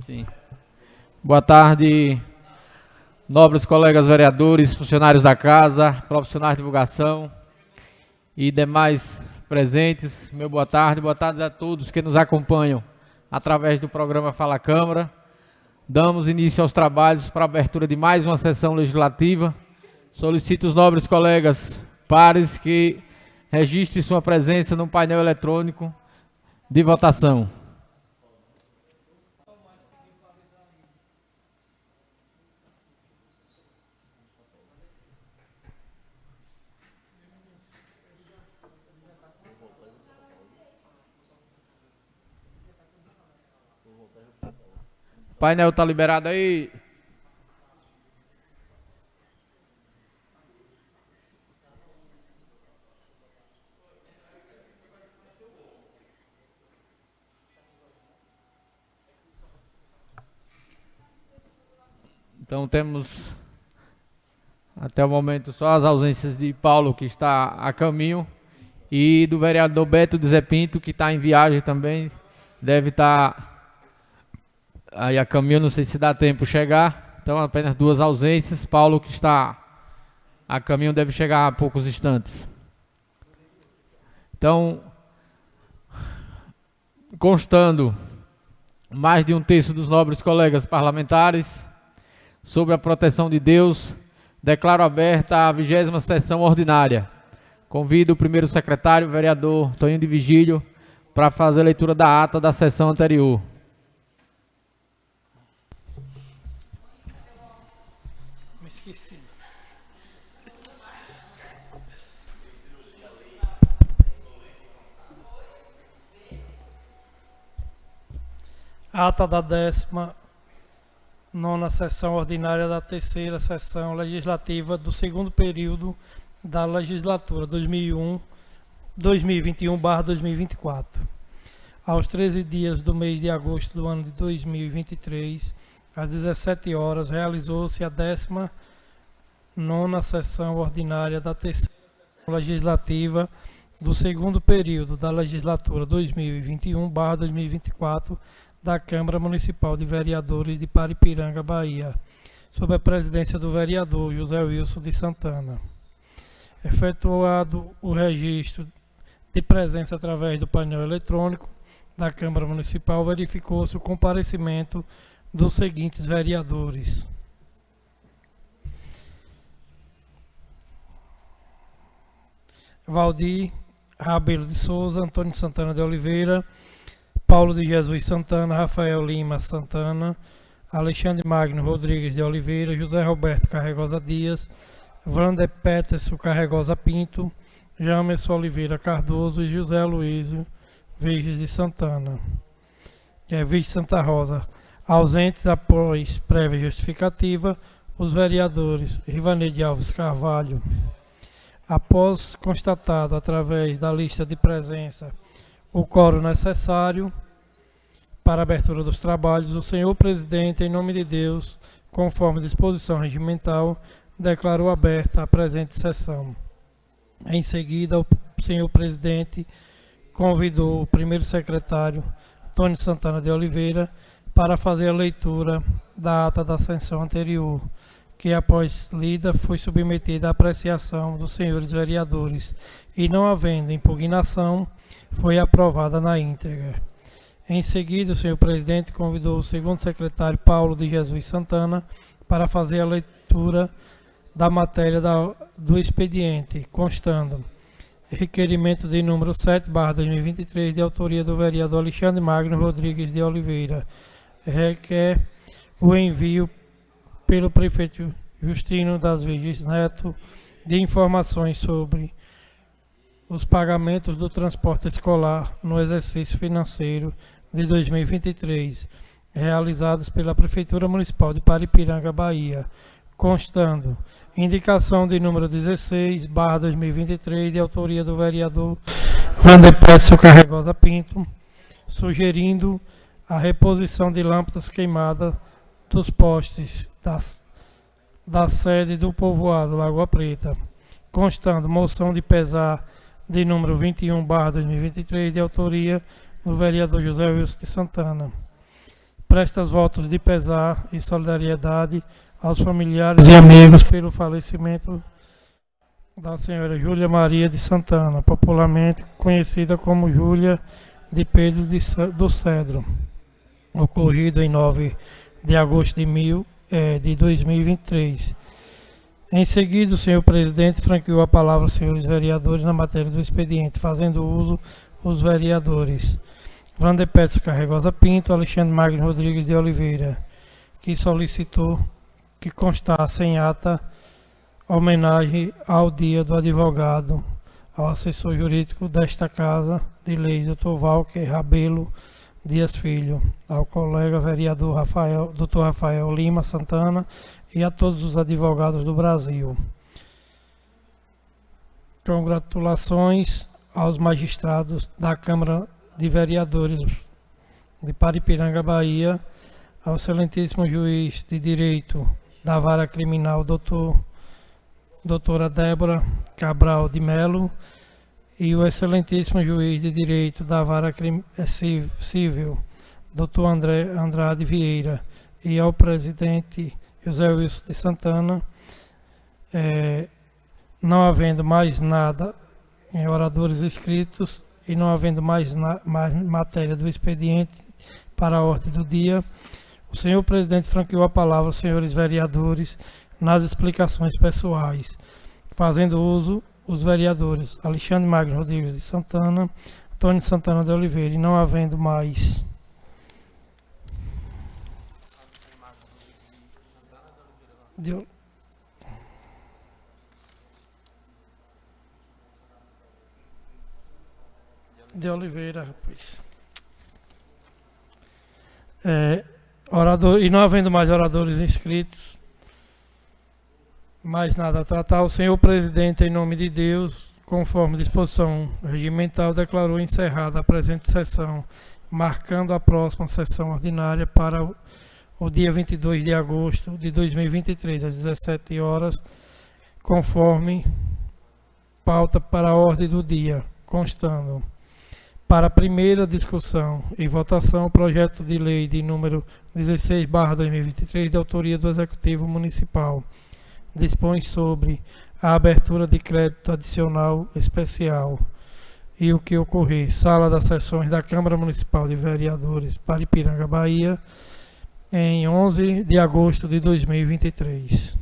Sim. Boa tarde, nobres colegas vereadores, funcionários da casa, profissionais de divulgação e demais presentes. Meu boa tarde a todos que nos acompanham através do programa Fala Câmara. Damos início aos trabalhos para a abertura de mais uma sessão legislativa. Solicito os nobres colegas pares que registrem sua presença no painel eletrônico de votação. O painel está liberado aí. Então temos até o momento só as ausências de Paulo, que está a caminho, e do vereador Beto de Zé Pinto, que está em viagem também, deve estar aí a caminho, não sei se dá tempo chegar. Então apenas duas ausências. Paulo, que está a caminho, deve chegar a poucos instantes. Então, constando mais de um terço dos nobres colegas parlamentares, sobre a proteção de Deus, declaro aberta a 20ª sessão ordinária. Convido o primeiro secretário, o vereador Toninho de Vigílio, para fazer a leitura da ata da sessão anterior. Me esqueci. Ata da 19ª sessão ordinária da 3ª sessão legislativa do segundo período da legislatura 2021/2024. Aos 13 dias do mês de agosto do ano de 2023, às 17 horas, realizou-se a 19ª sessão ordinária da 3ª sessão legislativa do segundo período da legislatura 2021/2024 da Câmara Municipal de Vereadores de Paripiranga, Bahia, sob a presidência do vereador José Wilson de Santana. Efetuado o registro de presença através do painel eletrônico da Câmara Municipal, verificou-se o comparecimento dos seguintes vereadores: Valdir Rabelo de Souza, Antônio Santana de Oliveira, Paulo de Jesus Santana, Rafael Lima Santana, Alexandre Magno Rodrigues de Oliveira, José Roberto Carregosa Dias, Wander Peterson Carregosa Pinto, Jamerson Oliveira Cardoso e José Luísio Virges de Santana, Virgem Santa Rosa. Ausentes após prévia justificativa, os vereadores Rivaneide Alves Carvalho. Após constatado através da lista de presença o quórum necessário para a abertura dos trabalhos, o senhor presidente, em nome de Deus, conforme disposição regimental, declarou aberta a presente sessão. Em seguida, o senhor presidente convidou o primeiro secretário, Antônio Santana de Oliveira, para fazer a leitura da ata da sessão anterior, que após lida foi submetida à apreciação dos senhores vereadores e, não havendo impugnação, foi aprovada na íntegra. Em seguida, o senhor presidente convidou o segundo secretário, Paulo de Jesus Santana, para fazer a leitura da matéria do expediente, constando requerimento de número 7/2023, de autoria do vereador Alexandre Magno Rodrigues de Oliveira. Requer o envio pelo prefeito Justino das Virgens Neto de informações sobre os pagamentos do transporte escolar no exercício financeiro de 2023, realizados pela Prefeitura Municipal de Paripiranga, Bahia, constando indicação de número 16/2023, de autoria do vereador Wander Peterson Carregosa Pinto, sugerindo a reposição de lâmpadas queimadas dos postes da sede do povoado Lagoa Preta, constando moção de pesar de número 21/2023, de autoria do vereador José Wilson de Santana. presta votos de pesar e solidariedade aos familiares e amigos pelo falecimento da senhora Júlia Maria de Santana, popularmente conhecida como Júlia de Pedro do Cedro, ocorrido em 9 de agosto de 2023. Em seguida, o senhor presidente franqueou a palavra aos senhores vereadores na matéria do expediente, fazendo uso os vereadores Wander Petros Carregosa Pinto, Alexandre Magno Rodrigues de Oliveira, que solicitou que constasse em ata homenagem ao dia do advogado, ao assessor jurídico desta Casa de Leis, Dr. Walker Rabelo Dias Filho, ao colega vereador Dr. Rafael Lima Santana e a todos os advogados do Brasil. Congratulações aos magistrados da Câmara de Vereadores de Paripiranga, Bahia, ao excelentíssimo juiz de Direito da Vara Criminal, doutora Débora Cabral de Melo, e o excelentíssimo juiz de Direito da Vara Civil, doutor Andrade Vieira, e ao presidente José Wilson de Santana. Não havendo mais nada em oradores inscritos e não havendo mais matéria do expediente para a ordem do dia, o senhor presidente franqueou a palavra aos senhores vereadores nas explicações pessoais, fazendo uso os vereadores Alexandre Magno Rodrigues de Santana, Antônio Santana de Oliveira, e não havendo mais de Oliveira, rapaz. E não havendo mais oradores inscritos, mais nada a tratar, o senhor presidente, em nome de Deus, conforme disposição regimental, declarou encerrada a presente sessão, marcando a próxima sessão ordinária para o dia 22 de agosto de 2023, às 17 horas, conforme pauta para a ordem do dia, constando: para a primeira discussão e votação, o projeto de lei de número 16/2023, de autoria do Executivo Municipal, dispõe sobre a abertura de crédito adicional especial e o que ocorrer, sala das sessões da Câmara Municipal de Vereadores, Paripiranga, Bahia, em 11 de agosto de 2023.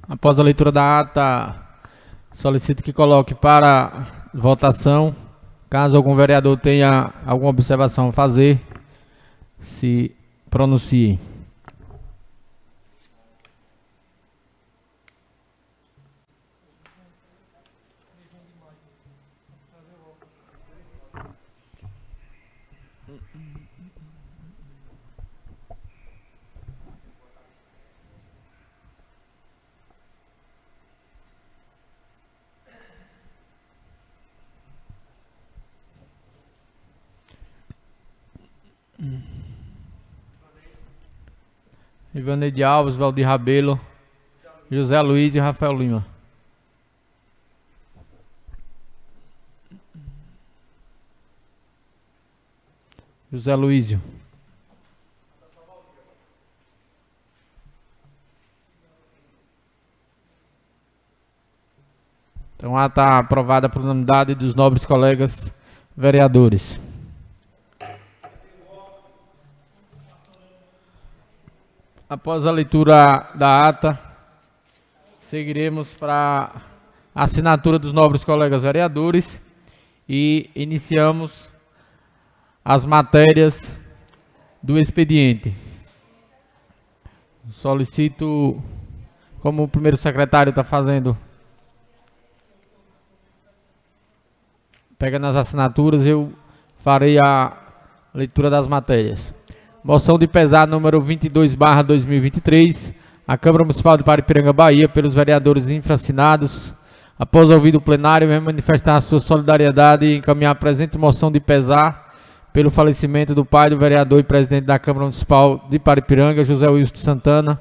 Após a leitura da ata, solicito que coloque para votação. Caso algum vereador tenha alguma observação a fazer, se pronuncie. Ivaneide Alves, Valdir Rabelo, José Luiz e Rafael Lima. José Luísio. Então, a ata aprovada por unanimidade dos nobres colegas vereadores. Após a leitura da ata, seguiremos para a assinatura dos nobres colegas vereadores e iniciamos as matérias do expediente. Solicito, como o primeiro secretário está fazendo, pegando as assinaturas, eu farei a leitura das matérias. Moção de pesar número 22/2023, a Câmara Municipal de Paripiranga, Bahia, pelos vereadores infracinados, após ouvido o plenário, vem manifestar a sua solidariedade e encaminhar a presente moção de pesar pelo falecimento do pai do vereador e presidente da Câmara Municipal de Paripiranga, José Wilson de Santana,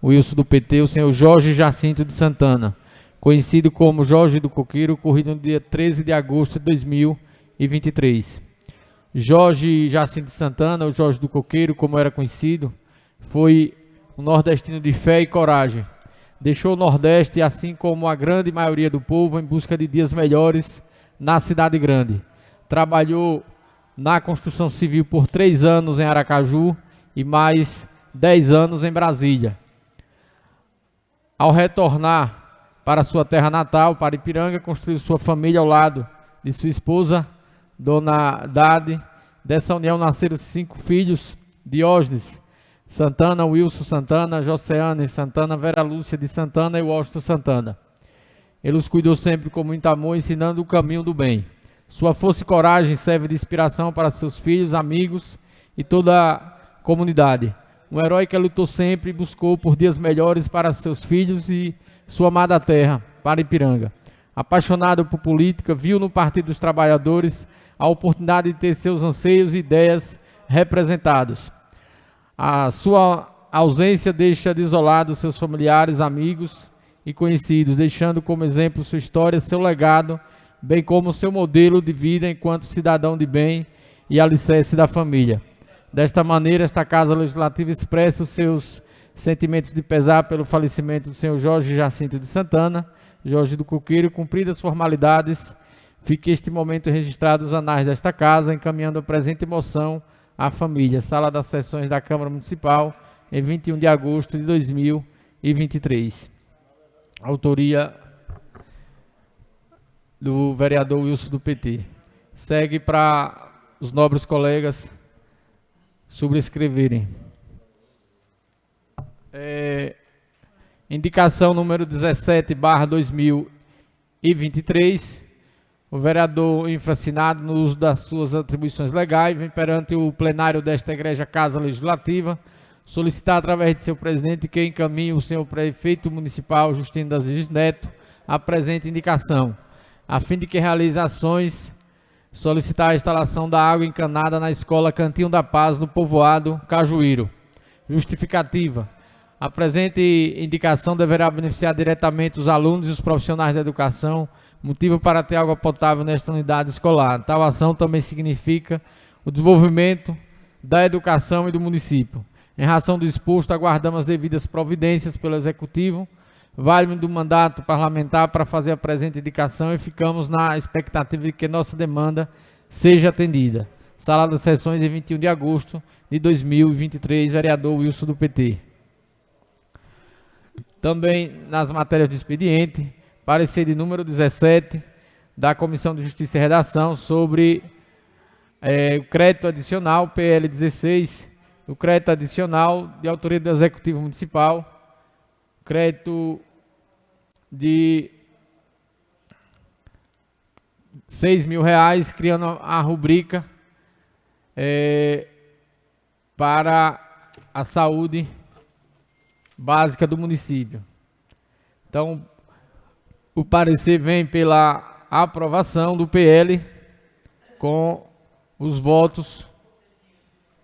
Wilson do PT, o senhor Jorge Jacinto de Santana, conhecido como Jorge do Coqueiro, ocorrido no dia 13 de agosto de 2023. Jorge Jacinto Santana, o Jorge do Coqueiro, como era conhecido, foi um nordestino de fé e coragem. Deixou o Nordeste, assim como a grande maioria do povo, em busca de dias melhores na cidade grande. Trabalhou na construção civil por 3 anos em Aracaju e mais 10 anos em Brasília. Ao retornar para sua terra natal, para Ipiranga, construiu sua família ao lado de sua esposa, Dona Dade. Dessa união nasceram 5 filhos: Diógenes Santana, Wilson Santana, Joceane Santana, Vera Lúcia de Santana e Washington Santana. Ele os cuidou sempre com muito amor, ensinando o caminho do bem. Sua força e coragem serve de inspiração para seus filhos, amigos e toda a comunidade. Um herói que lutou sempre e buscou por dias melhores para seus filhos e sua amada terra, para Ipiranga. Apaixonado por política, viu no Partido dos Trabalhadores a oportunidade de ter seus anseios e ideias representados. A sua ausência deixa desolados seus familiares, amigos e conhecidos, deixando como exemplo sua história, seu legado, bem como seu modelo de vida enquanto cidadão de bem e alicerce da família. Desta maneira, esta Casa Legislativa expressa os seus sentimentos de pesar pelo falecimento do senhor Jorge Jacinto de Santana, Jorge do Coqueiro. Cumpridas as formalidades, fique este momento registrado nos anais desta casa, encaminhando a presente moção à família. Sala das Sessões da Câmara Municipal, em 21 de agosto de 2023. Autoria do vereador Wilson do PT. Segue para os nobres colegas subscreverem. Indicação número 17/2023. O vereador infracinado, no uso das suas atribuições legais, vem perante o plenário desta Igreja Casa Legislativa solicitar, através de seu presidente, que encaminhe o senhor prefeito municipal Justino das Viges Neto a presente indicação, a fim de que realize ações, solicitar a instalação da água encanada na Escola Cantinho da Paz, no povoado Cajuíro. Justificativa: a presente indicação deverá beneficiar diretamente os alunos e os profissionais da educação, motivo para ter água potável nesta unidade escolar. Tal ação também significa o desenvolvimento da educação e do município. Em razão do exposto, aguardamos as devidas providências pelo Executivo, válido do mandato parlamentar, para fazer a presente indicação, e ficamos na expectativa de que nossa demanda seja atendida. Sala das Sessões, em 21 de agosto de 2023, vereador Wilson do PT. Também nas matérias do expediente, parecer de número 17 da Comissão de Justiça e Redação sobre o crédito adicional, PL 16, o crédito adicional de autoria do Executivo Municipal, crédito de R$6.000, criando a rubrica para a saúde básica do município. Então, o parecer vem pela aprovação do PL com os votos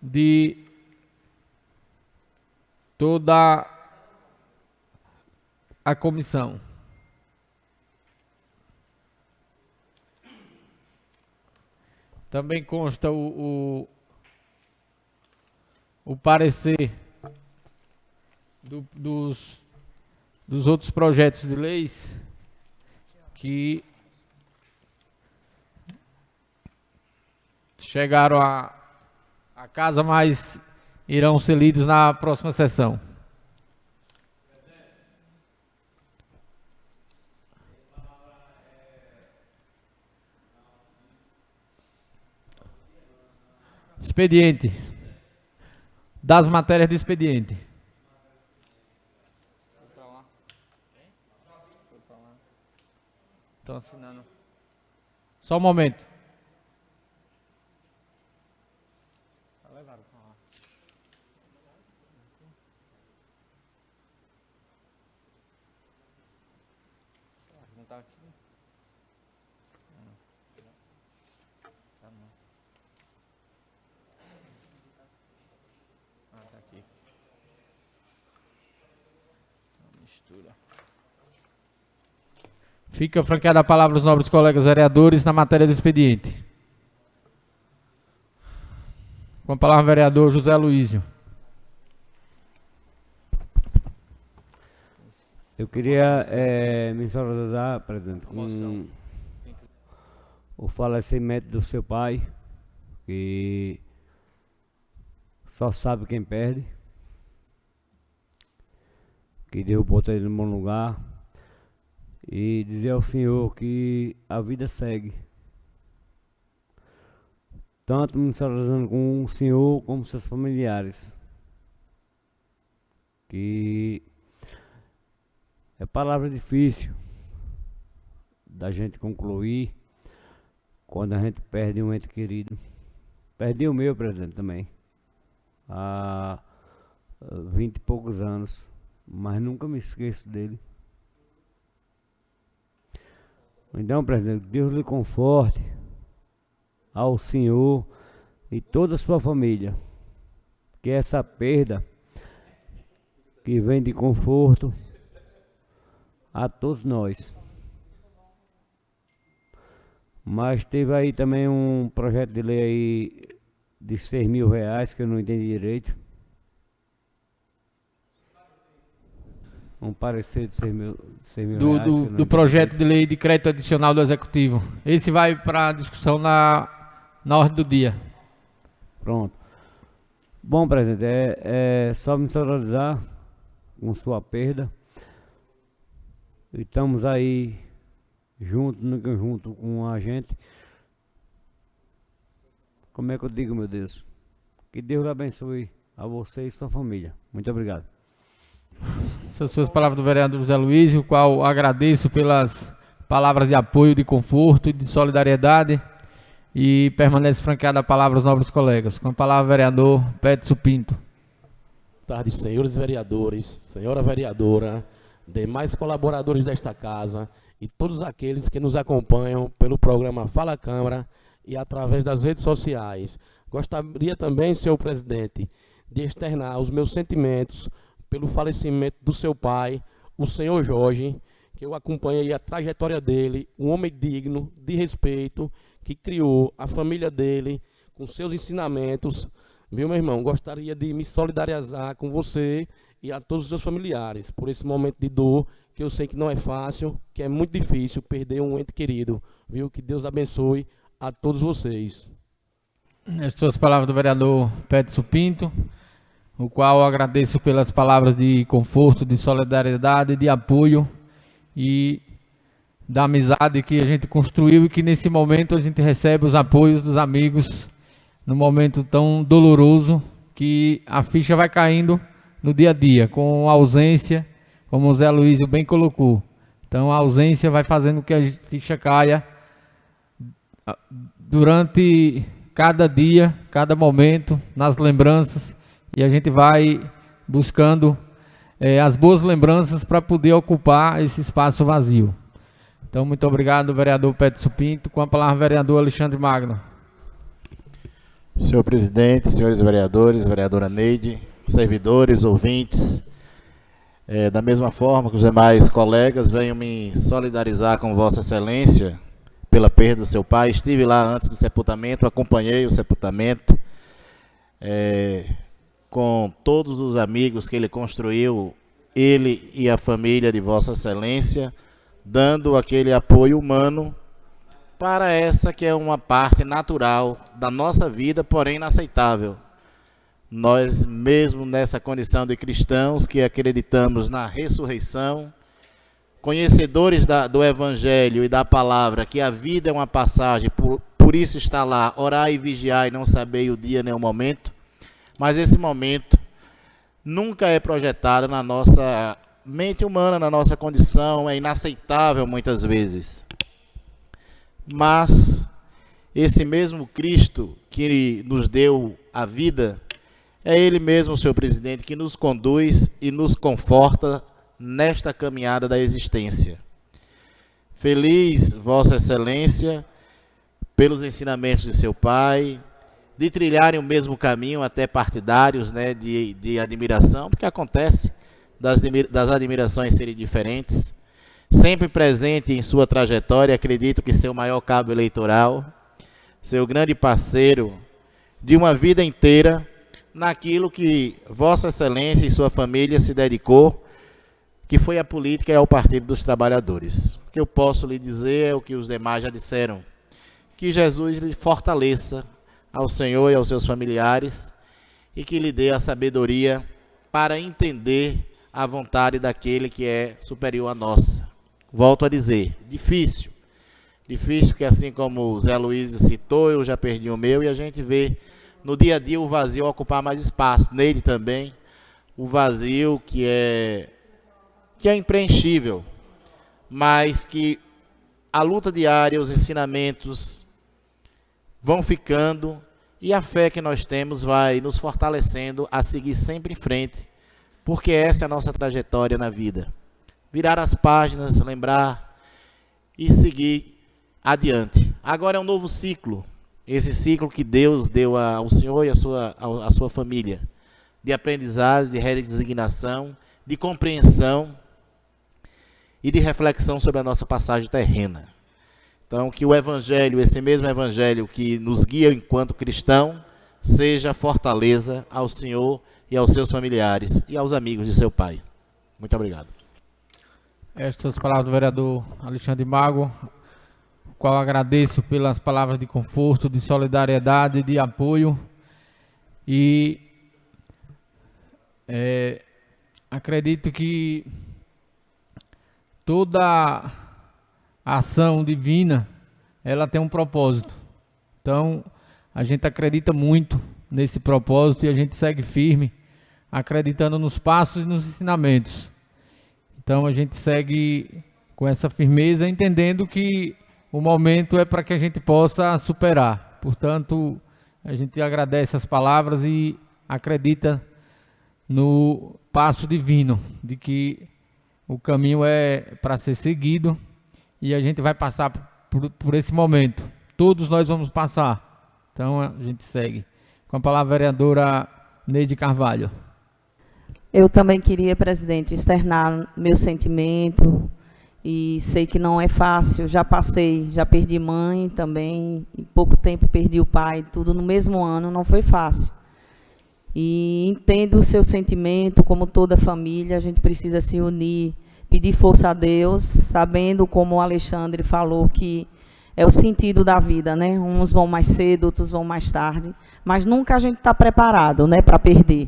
de toda a comissão. Também consta o parecer dos outros projetos de leis que chegaram à casa, mas irão ser lidos na próxima sessão. Expediente. Das matérias do expediente. Estão assinando. Só um momento. Não está aqui. Tá aqui. Mistura. Fica franqueada a palavra aos nobres colegas vereadores na matéria do expediente. Com a palavra, vereador José Luísio. Eu queria me solidarizar, presidente, com o falecimento do seu pai, que só sabe quem perde, que Deus botou ele no bom lugar, e dizer ao senhor que a vida segue. Tanto me solidarizando com o senhor como seus familiares. Que é palavra difícil da gente concluir quando a gente perde um ente querido. Perdi o meu, presidente, também, há 20 e poucos anos, mas nunca me esqueço dele. Então, presidente, Deus lhe conforte ao senhor e toda a sua família, que essa perda que vem de conforto a todos nós. Mas teve aí também um projeto de lei aí de R$6.000 que eu não entendi direito. Um parecer de 6 mil reais. Do projeto de lei de crédito adicional do Executivo. Esse vai para discussão na ordem do dia. Pronto. Bom, presidente, é só me solidarizar com sua perda. Estamos aí junto com a gente. Como é que eu digo, meu Deus? Que Deus abençoe a você e sua família. Muito obrigado. Essas suas palavras do vereador José Luísio, o qual agradeço pelas palavras de apoio, de conforto e de solidariedade, e permanece franqueada a palavra aos nobres colegas. Com a palavra, vereador Petso Pinto. Boa tarde, senhores vereadores, senhora vereadora, demais colaboradores desta casa e todos aqueles que nos acompanham pelo programa Fala Câmara e através das redes sociais. Gostaria também, senhor presidente, de externar os meus sentimentos pelo falecimento do seu pai, o senhor Jorge, que eu acompanhei a trajetória dele, um homem digno, de respeito, que criou a família dele com seus ensinamentos. Viu, meu irmão? Gostaria de me solidarizar com você e a todos os seus familiares por esse momento de dor, que eu sei que não é fácil, que é muito difícil perder um ente querido. Viu? Que Deus abençoe a todos vocês. As suas palavras do vereador Petso Pinto, o qual agradeço pelas palavras de conforto, de solidariedade, de apoio e da amizade que a gente construiu, e que nesse momento a gente recebe os apoios dos amigos, num momento tão doloroso que a ficha vai caindo no dia a dia, com a ausência, como o Zé Luísio bem colocou. Então a ausência vai fazendo com que a ficha caia durante cada dia, cada momento, nas lembranças, e a gente vai buscando as boas lembranças para poder ocupar esse espaço vazio. Então, muito obrigado, vereador Petso Pinto. Com a palavra, vereador Alexandre Magno. Senhor presidente, senhores vereadores, vereadora Neide, servidores, ouvintes, da mesma forma que os demais colegas, venho me solidarizar com Vossa Excelência pela perda do seu pai. Estive lá antes do sepultamento, acompanhei o sepultamento, com todos os amigos que ele construiu, ele e a família de Vossa Excelência, dando aquele apoio humano para essa que é uma parte natural da nossa vida, porém inaceitável. Nós, mesmo nessa condição de cristãos que acreditamos na ressurreição, conhecedores do Evangelho e da palavra, que a vida é uma passagem, por isso está lá, orai e vigiai, não sabei o dia nem o momento, mas esse momento nunca é projetado na nossa mente humana, na nossa condição, é inaceitável muitas vezes. Mas esse mesmo Cristo que nos deu a vida, é Ele mesmo, senhor presidente, que nos conduz e nos conforta nesta caminhada da existência. Feliz Vossa Excelência pelos ensinamentos de seu pai, de trilharem o mesmo caminho, até partidários, né, de admiração, porque acontece das admirações serem diferentes. Sempre presente em sua trajetória, acredito que seu maior cabo eleitoral, seu grande parceiro, de uma vida inteira naquilo que Vossa Excelência e sua família se dedicou, que foi a política e ao Partido dos Trabalhadores. O que eu posso lhe dizer é o que os demais já disseram, que Jesus lhe fortaleça ao Senhor e aos seus familiares e que lhe dê a sabedoria para entender a vontade daquele que é superior à nossa. Volto a dizer, difícil que assim como o Zé Luiz citou, eu já perdi o meu, e a gente vê no dia a dia o vazio ocupar mais espaço, nele também, o vazio que é impreenchível, mas que a luta diária, os ensinamentos vão ficando e a fé que nós temos vai nos fortalecendo a seguir sempre em frente, porque essa é a nossa trajetória na vida. Virar as páginas, lembrar e seguir adiante. Agora é um novo ciclo, esse ciclo que Deus deu ao Senhor e à sua família, de aprendizagem, de redesignação, de compreensão e de reflexão sobre a nossa passagem terrena. Então, que o Evangelho, esse mesmo Evangelho que nos guia enquanto cristão, seja fortaleza ao Senhor e aos seus familiares e aos amigos de seu Pai. Muito obrigado. Estas palavras do vereador Alexandre Mago, o qual agradeço pelas palavras de conforto, de solidariedade, de apoio e acredito que toda a ação divina, ela tem um propósito. Então, a gente acredita muito nesse propósito e a gente segue firme, acreditando nos passos e nos ensinamentos. Então, a gente segue com essa firmeza, entendendo que o momento é para que a gente possa superar. Portanto, a gente agradece as palavras e acredita no passo divino, de que o caminho é para ser seguido e a gente vai passar por esse momento. Todos nós vamos passar. Então a gente segue. Com a palavra a vereadora Neide Carvalho. Eu também queria, presidente, externar meu sentimento e sei que não é fácil. Já passei, já perdi mãe também, em pouco tempo perdi o pai, tudo no mesmo ano, não foi fácil. E entendo o seu sentimento, como toda família, a gente precisa se unir, pedir força a Deus, sabendo, como o Alexandre falou, que é o sentido da vida, né? Uns vão mais cedo, outros vão mais tarde, mas nunca a gente está preparado, né, para perder.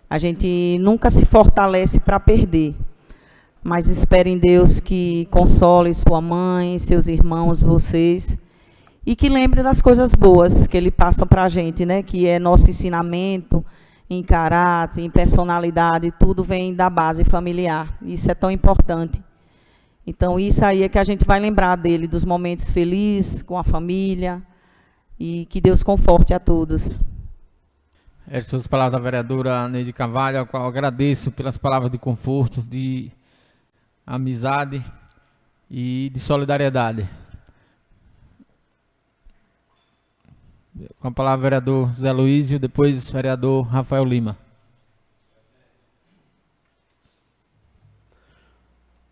A gente nunca se fortalece para perder, mas espero em Deus que console sua mãe, seus irmãos, vocês, e que lembre das coisas boas que ele passa para a gente, né? Que é nosso ensinamento em caráter, em personalidade, tudo vem da base familiar. Isso é tão importante. Então, isso aí é que a gente vai lembrar dele, dos momentos felizes com a família, e que Deus conforte a todos. Estas são as palavras da vereadora Neide Carvalho, a qual agradeço pelas palavras de conforto, de amizade e de solidariedade. Com a palavra o vereador Zé Luizio, depois o vereador Rafael Lima.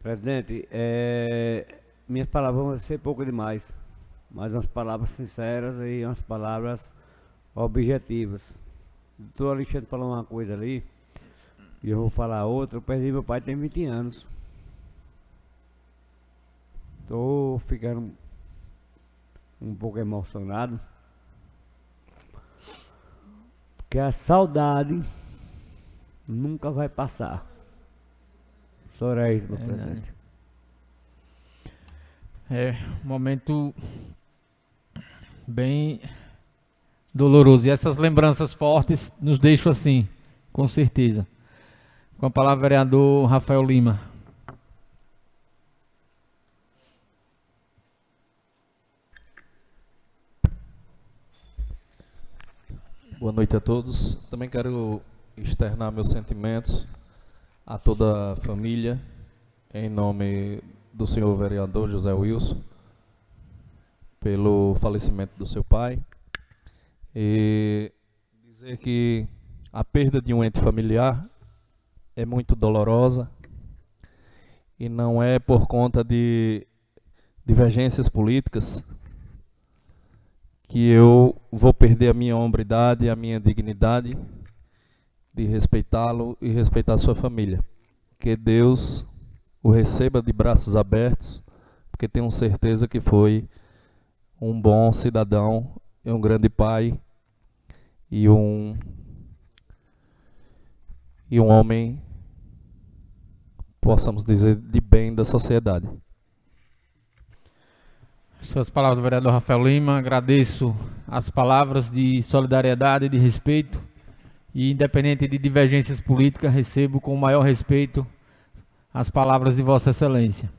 Presidente, minhas palavras vão ser pouco demais, mas umas palavras sinceras e umas palavras objetivas. O doutor Alexandre falou uma coisa ali, e eu vou falar outra. Eu perdi meu pai tem 20 anos. Estou ficando um pouco emocionado, porque a saudade nunca vai passar. Só é isso, meu presidente. É um momento bem doloroso. E essas lembranças fortes nos deixam assim, com certeza. Com a palavra o vereador Rafael Lima. Boa noite a todos. Também quero externar meus sentimentos a toda a família, em nome do senhor vereador José Wilson, pelo falecimento do seu pai, e dizer que a perda de um ente familiar é muito dolorosa e não é por conta de divergências políticas que eu vou perder a minha hombridade, a minha dignidade de respeitá-lo e respeitar a sua família. Que Deus o receba de braços abertos, porque tenho certeza que foi um bom cidadão e um grande pai e um homem, possamos dizer, de bem da sociedade. Suas palavras do vereador Rafael Lima. Agradeço as palavras de solidariedade e de respeito. E, independente de divergências políticas, recebo com o maior respeito as palavras de Vossa Excelência.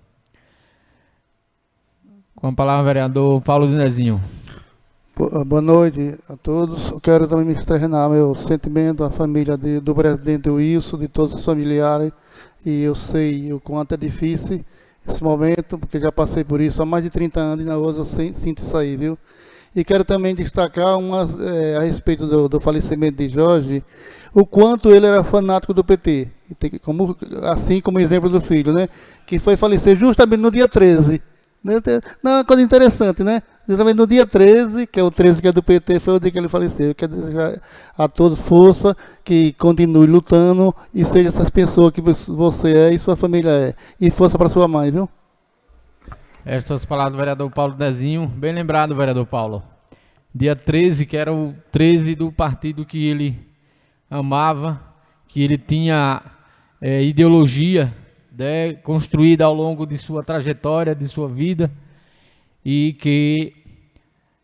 Com a palavra, vereador Paulo Dinezinho. Boa noite a todos. Eu quero também me externar meu sentimento à família do presidente Wilson, de todos os familiares. E eu sei o quanto é difícil esse momento, porque já passei por isso há mais de 30 anos e na hoje eu sinto isso aí, viu? E quero também destacar a respeito do falecimento de Jorge, o quanto ele era fanático do PT, assim como o exemplo do filho, né? Que foi falecer justamente no dia 13. Né? Não, é uma coisa interessante, né? Justamente no dia 13, que é o 13 que é do PT, foi o dia que ele faleceu. Eu quero desejar a todos força, que continue lutando e seja essas pessoas que você é e sua família é. E força para sua mãe, viu? Estas são as palavras do vereador Paulo Dezinho. Bem lembrado, vereador Paulo. Dia 13, que era o 13 do partido que ele amava, que ele tinha ideologia construída ao longo de sua trajetória, de sua vida, e que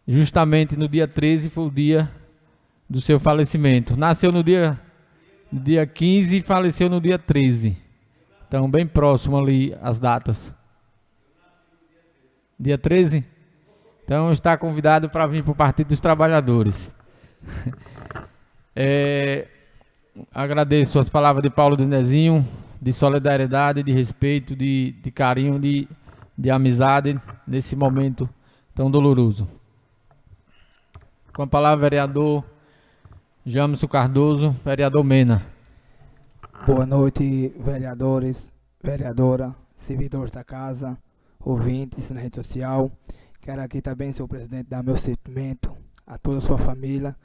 justamente no dia 13 foi o dia do seu falecimento. Nasceu no dia 15 e faleceu no dia 13. Então, bem próximo ali as datas. Dia 13? Então está convidado para vir para o Partido dos Trabalhadores. Agradeço as palavras de Paulo Dinezinho, de solidariedade, de respeito, de carinho, de amizade nesse momento tão doloroso. Com a palavra, vereador Jamison Cardoso, vereador Mena. Boa noite, vereadores, vereadora, servidores da casa, ouvintes na rede social. Quero aqui também, senhor presidente, dar meu sentimento a toda a sua família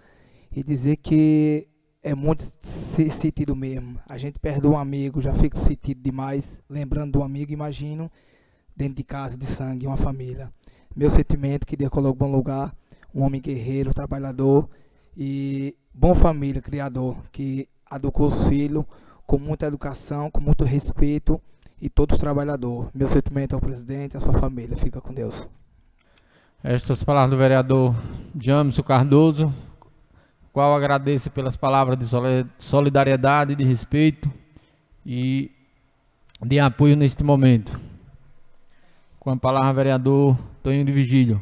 e dizer que é muito sentido mesmo. A gente perde um amigo, já fica sentido demais, lembrando do amigo, imagino, dentro de casa, de sangue, uma família. Meu sentimento, que Deus coloque em bom lugar, um homem guerreiro, trabalhador e bom família, criador, que educou os filhos com muita educação, com muito respeito e todos os trabalhadores. Meu sentimento ao presidente e à sua família. Fica com Deus. Estas palavras do vereador Jamison Cardoso, qual agradeço pelas palavras de solidariedade, de respeito e de apoio neste momento. Com a palavra, vereador Toninho de Vigílio.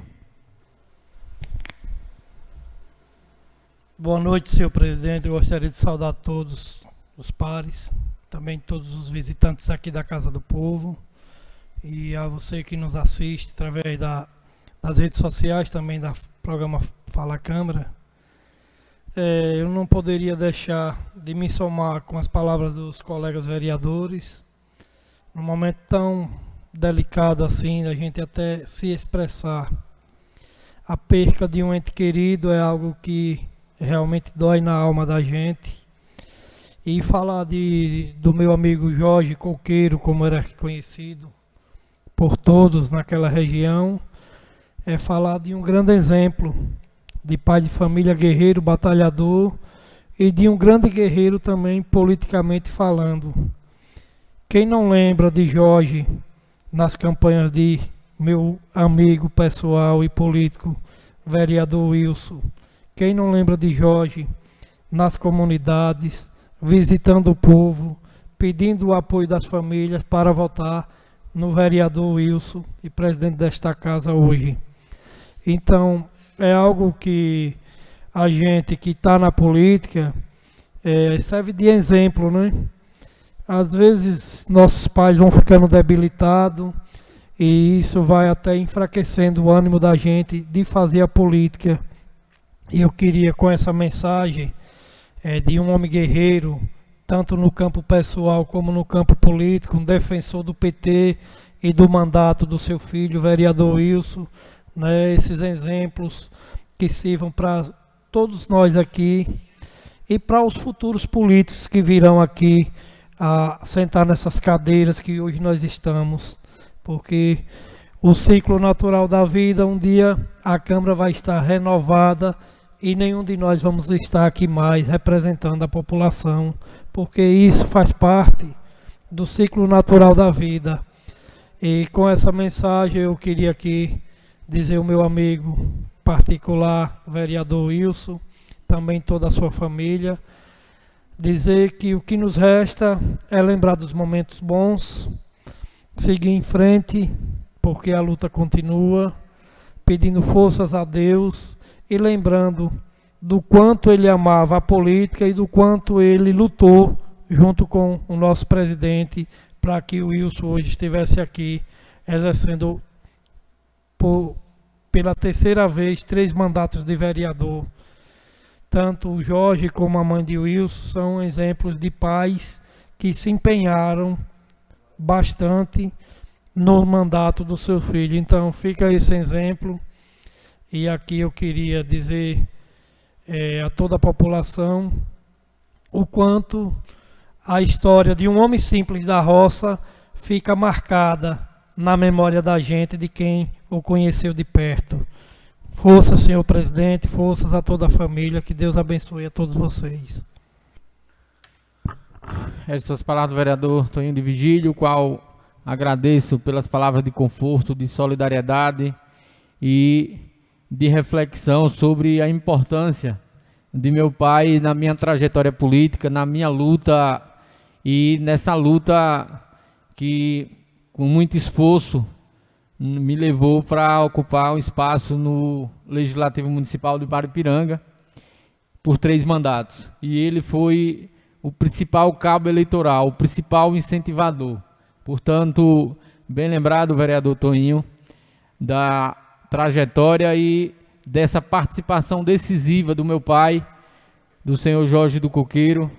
Boa noite, senhor presidente. Eu gostaria de saudar todos os pares, também todos os visitantes aqui da Casa do Povo e a você que nos assiste através das redes sociais, também do programa Fala Câmara. Eu não poderia deixar de me somar com as palavras dos colegas vereadores, num momento tão delicado assim, da gente até se expressar. A perca de um ente querido é algo que realmente dói na alma da gente. E falar do meu amigo Jorge Coqueiro, como era conhecido por todos naquela região, é falar de um grande exemplo de pai de família guerreiro, batalhador e de um grande guerreiro também politicamente falando. Quem não lembra de Jorge nas campanhas de meu amigo pessoal e político, vereador Wilson? Quem não lembra de Jorge nas comunidades, visitando o povo, pedindo o apoio das famílias para votar no vereador Wilson e presidente desta casa hoje? Então, é algo que a gente que está na política serve de exemplo, né? Às vezes nossos pais vão ficando debilitados e isso vai até enfraquecendo o ânimo da gente de fazer a política. E eu queria, com essa mensagem de um homem guerreiro, tanto no campo pessoal como no campo político, um defensor do PT e do mandato do seu filho, vereador Wilson, né, esses exemplos que sirvam para todos nós aqui e para os futuros políticos que virão aqui a sentar nessas cadeiras que hoje nós estamos, porque o ciclo natural da vida, um dia a Câmara vai estar renovada e nenhum de nós vamos estar aqui mais representando a população, porque isso faz parte do ciclo natural da vida. E com essa mensagem eu queria aqui dizer ao meu amigo particular, vereador Wilson, também toda a sua família, dizer que o que nos resta é lembrar dos momentos bons, seguir em frente, porque a luta continua, pedindo forças a Deus e lembrando do quanto ele amava a política e do quanto ele lutou junto com o nosso presidente para que o Wilson hoje estivesse aqui exercendo pela terceira vez 3 mandatos de vereador. Tanto o Jorge como a mãe de Wilson são exemplos de pais que se empenharam bastante no mandato do seu filho. Então fica esse exemplo. E aqui eu queria dizer a toda a população o quanto a história de um homem simples da roça fica marcada na memória da gente, de quem o conheceu de perto. Força, senhor presidente, forças a toda a família, que Deus abençoe a todos vocês. Essas palavras do vereador Toninho de Vigílio, o qual agradeço pelas palavras de conforto, de solidariedade e de reflexão sobre a importância de meu pai na minha trajetória política, na minha luta e nessa luta que com muito esforço me levou para ocupar um espaço no Legislativo Municipal de Paripiranga por 3 mandatos. E ele foi o principal cabo eleitoral, o principal incentivador. Portanto, bem lembrado, vereador Toninho, da trajetória e dessa participação decisiva do meu pai, do senhor Jorge do Coqueiro,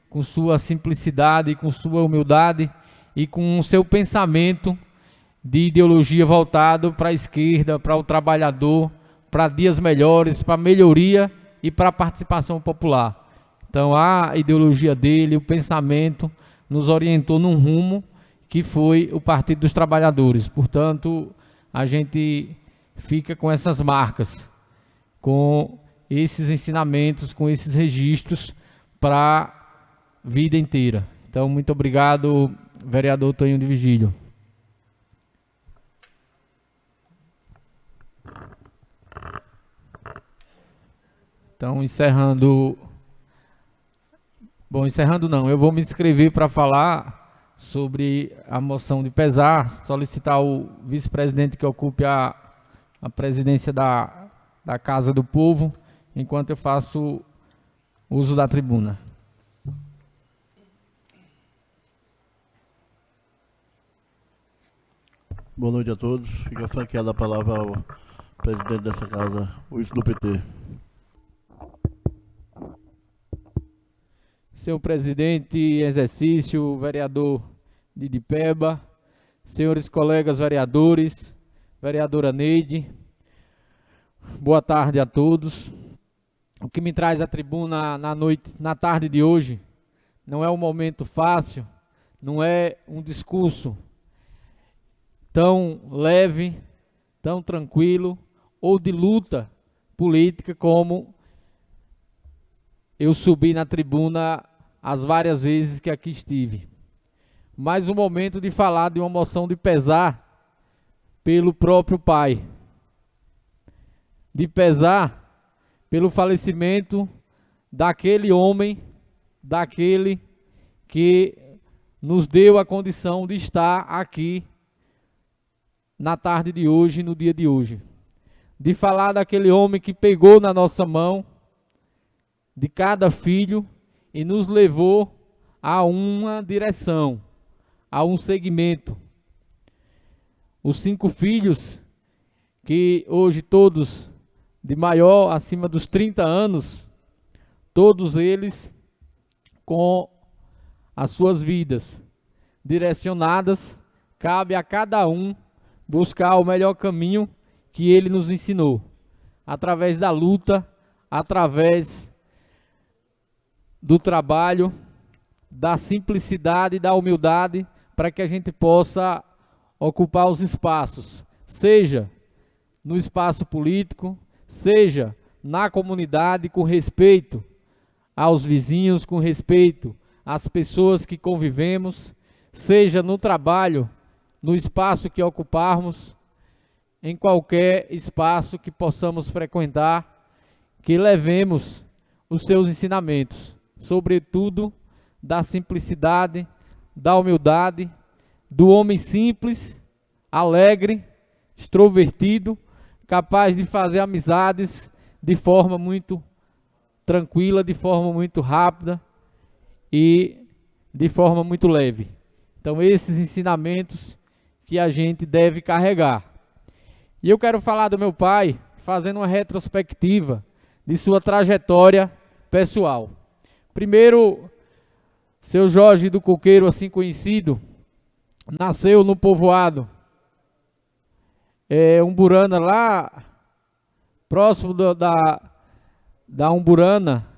com sua simplicidade, com sua humildade e com o seu pensamento de ideologia voltado para a esquerda, para o trabalhador, para dias melhores, para melhoria e para a participação popular. Então a ideologia dele, o pensamento, nos orientou num rumo que foi o Partido dos Trabalhadores. Portanto, a gente fica com essas marcas, com esses ensinamentos, com esses registros para a vida inteira. Então, muito obrigado, vereador Toninho de Vigílio. Então, encerrando não, eu vou me inscrever para falar sobre a moção de pesar, solicitar o vice-presidente que ocupe a presidência da Casa do Povo, enquanto eu faço uso da tribuna. Boa noite a todos. Fica franqueada a palavra ao presidente dessa casa, Wilson do PT. Senhor presidente em exercício, vereador de Peba, senhores colegas vereadores, vereadora Neide, boa tarde a todos. O que me traz à tribuna na tarde de hoje não é um momento fácil, não é um discurso tão leve, tão tranquilo ou de luta política como eu subi na tribuna as várias vezes que aqui estive. Mas o momento de falar de uma moção de pesar pelo próprio pai. De pesar pelo falecimento daquele homem, daquele que nos deu a condição de estar aqui na tarde de hoje, no dia de hoje. De falar daquele homem que pegou na nossa mão, de cada filho, e nos levou a uma direção, a um segmento. Os 5 filhos, que hoje todos de maior, acima dos 30 anos, todos eles com as suas vidas direcionadas, cabe a cada um buscar o melhor caminho que ele nos ensinou. através da luta, através do trabalho, da simplicidade e da humildade, para que a gente possa ocupar os espaços, seja no espaço político, seja na comunidade, com respeito aos vizinhos, com respeito às pessoas que convivemos, seja no trabalho, no espaço que ocuparmos, em qualquer espaço que possamos frequentar, que levemos os seus ensinamentos, sobretudo da simplicidade, da humildade, do homem simples, alegre, extrovertido, capaz de fazer amizades de forma muito tranquila, de forma muito rápida e de forma muito leve. Então, esses ensinamentos que a gente deve carregar. E eu quero falar do meu pai, fazendo uma retrospectiva de sua trajetória pessoal. Primeiro, seu Jorge do Coqueiro, assim conhecido, nasceu no povoado Umburana, lá próximo da Umburana,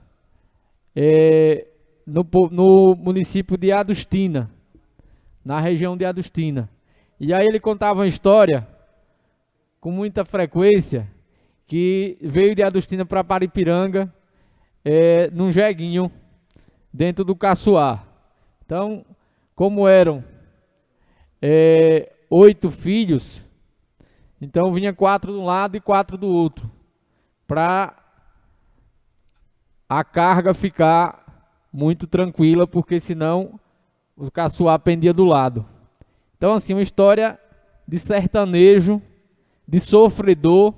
no município de Adustina, na região de Adustina. E aí ele contava uma história com muita frequência, que veio de Adustina para Paripiranga, num jeguinho, dentro do Caçoar. Então, como eram 8 filhos, então vinha 4 de um lado e 4 do outro, para a carga ficar muito tranquila, porque senão o Caçoar pendia do lado. Então, assim, uma história de sertanejo, de sofredor,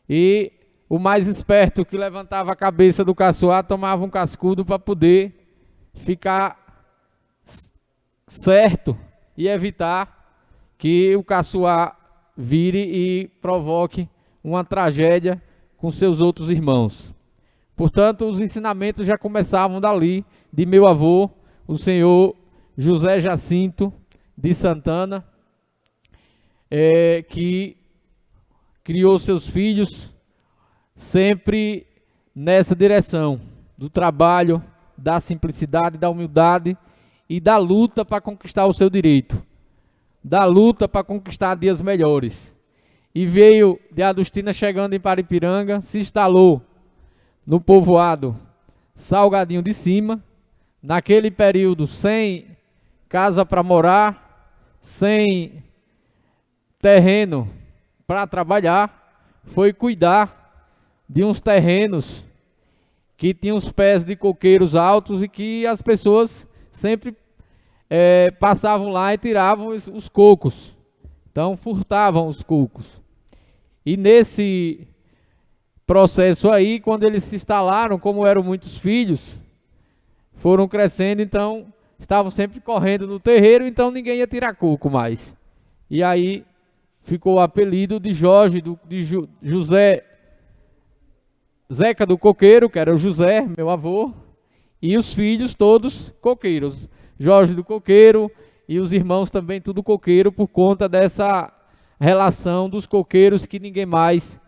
e o mais esperto que levantava a cabeça do Caçoar tomava um cascudo para poder ficar certo e evitar que o Caçoar vire e provoque uma tragédia com seus outros irmãos. Portanto, os ensinamentos já começavam dali, de meu avô, o senhor José Jacinto de Santana, que criou seus filhos sempre nessa direção do trabalho, da simplicidade, da humildade e da luta para conquistar o seu direito, da luta para conquistar dias melhores. E veio de Adustina, chegando em Paripiranga, se instalou no povoado Salgadinho de Cima, naquele período sem casa para morar, sem terreno para trabalhar, foi cuidar de uns terrenos que tinham os pés de coqueiros altos e que as pessoas sempre passavam lá e tiravam os cocos. Então furtavam os cocos. E nesse processo aí, quando eles se instalaram, como eram muitos filhos, foram crescendo, então estavam sempre correndo no terreiro, então ninguém ia tirar coco mais. E aí ficou o apelido de Jorge, José Zeca do Coqueiro, que era o José, meu avô, e os filhos todos coqueiros. Jorge do Coqueiro e os irmãos também tudo coqueiro, por conta dessa relação dos coqueiros que ninguém mais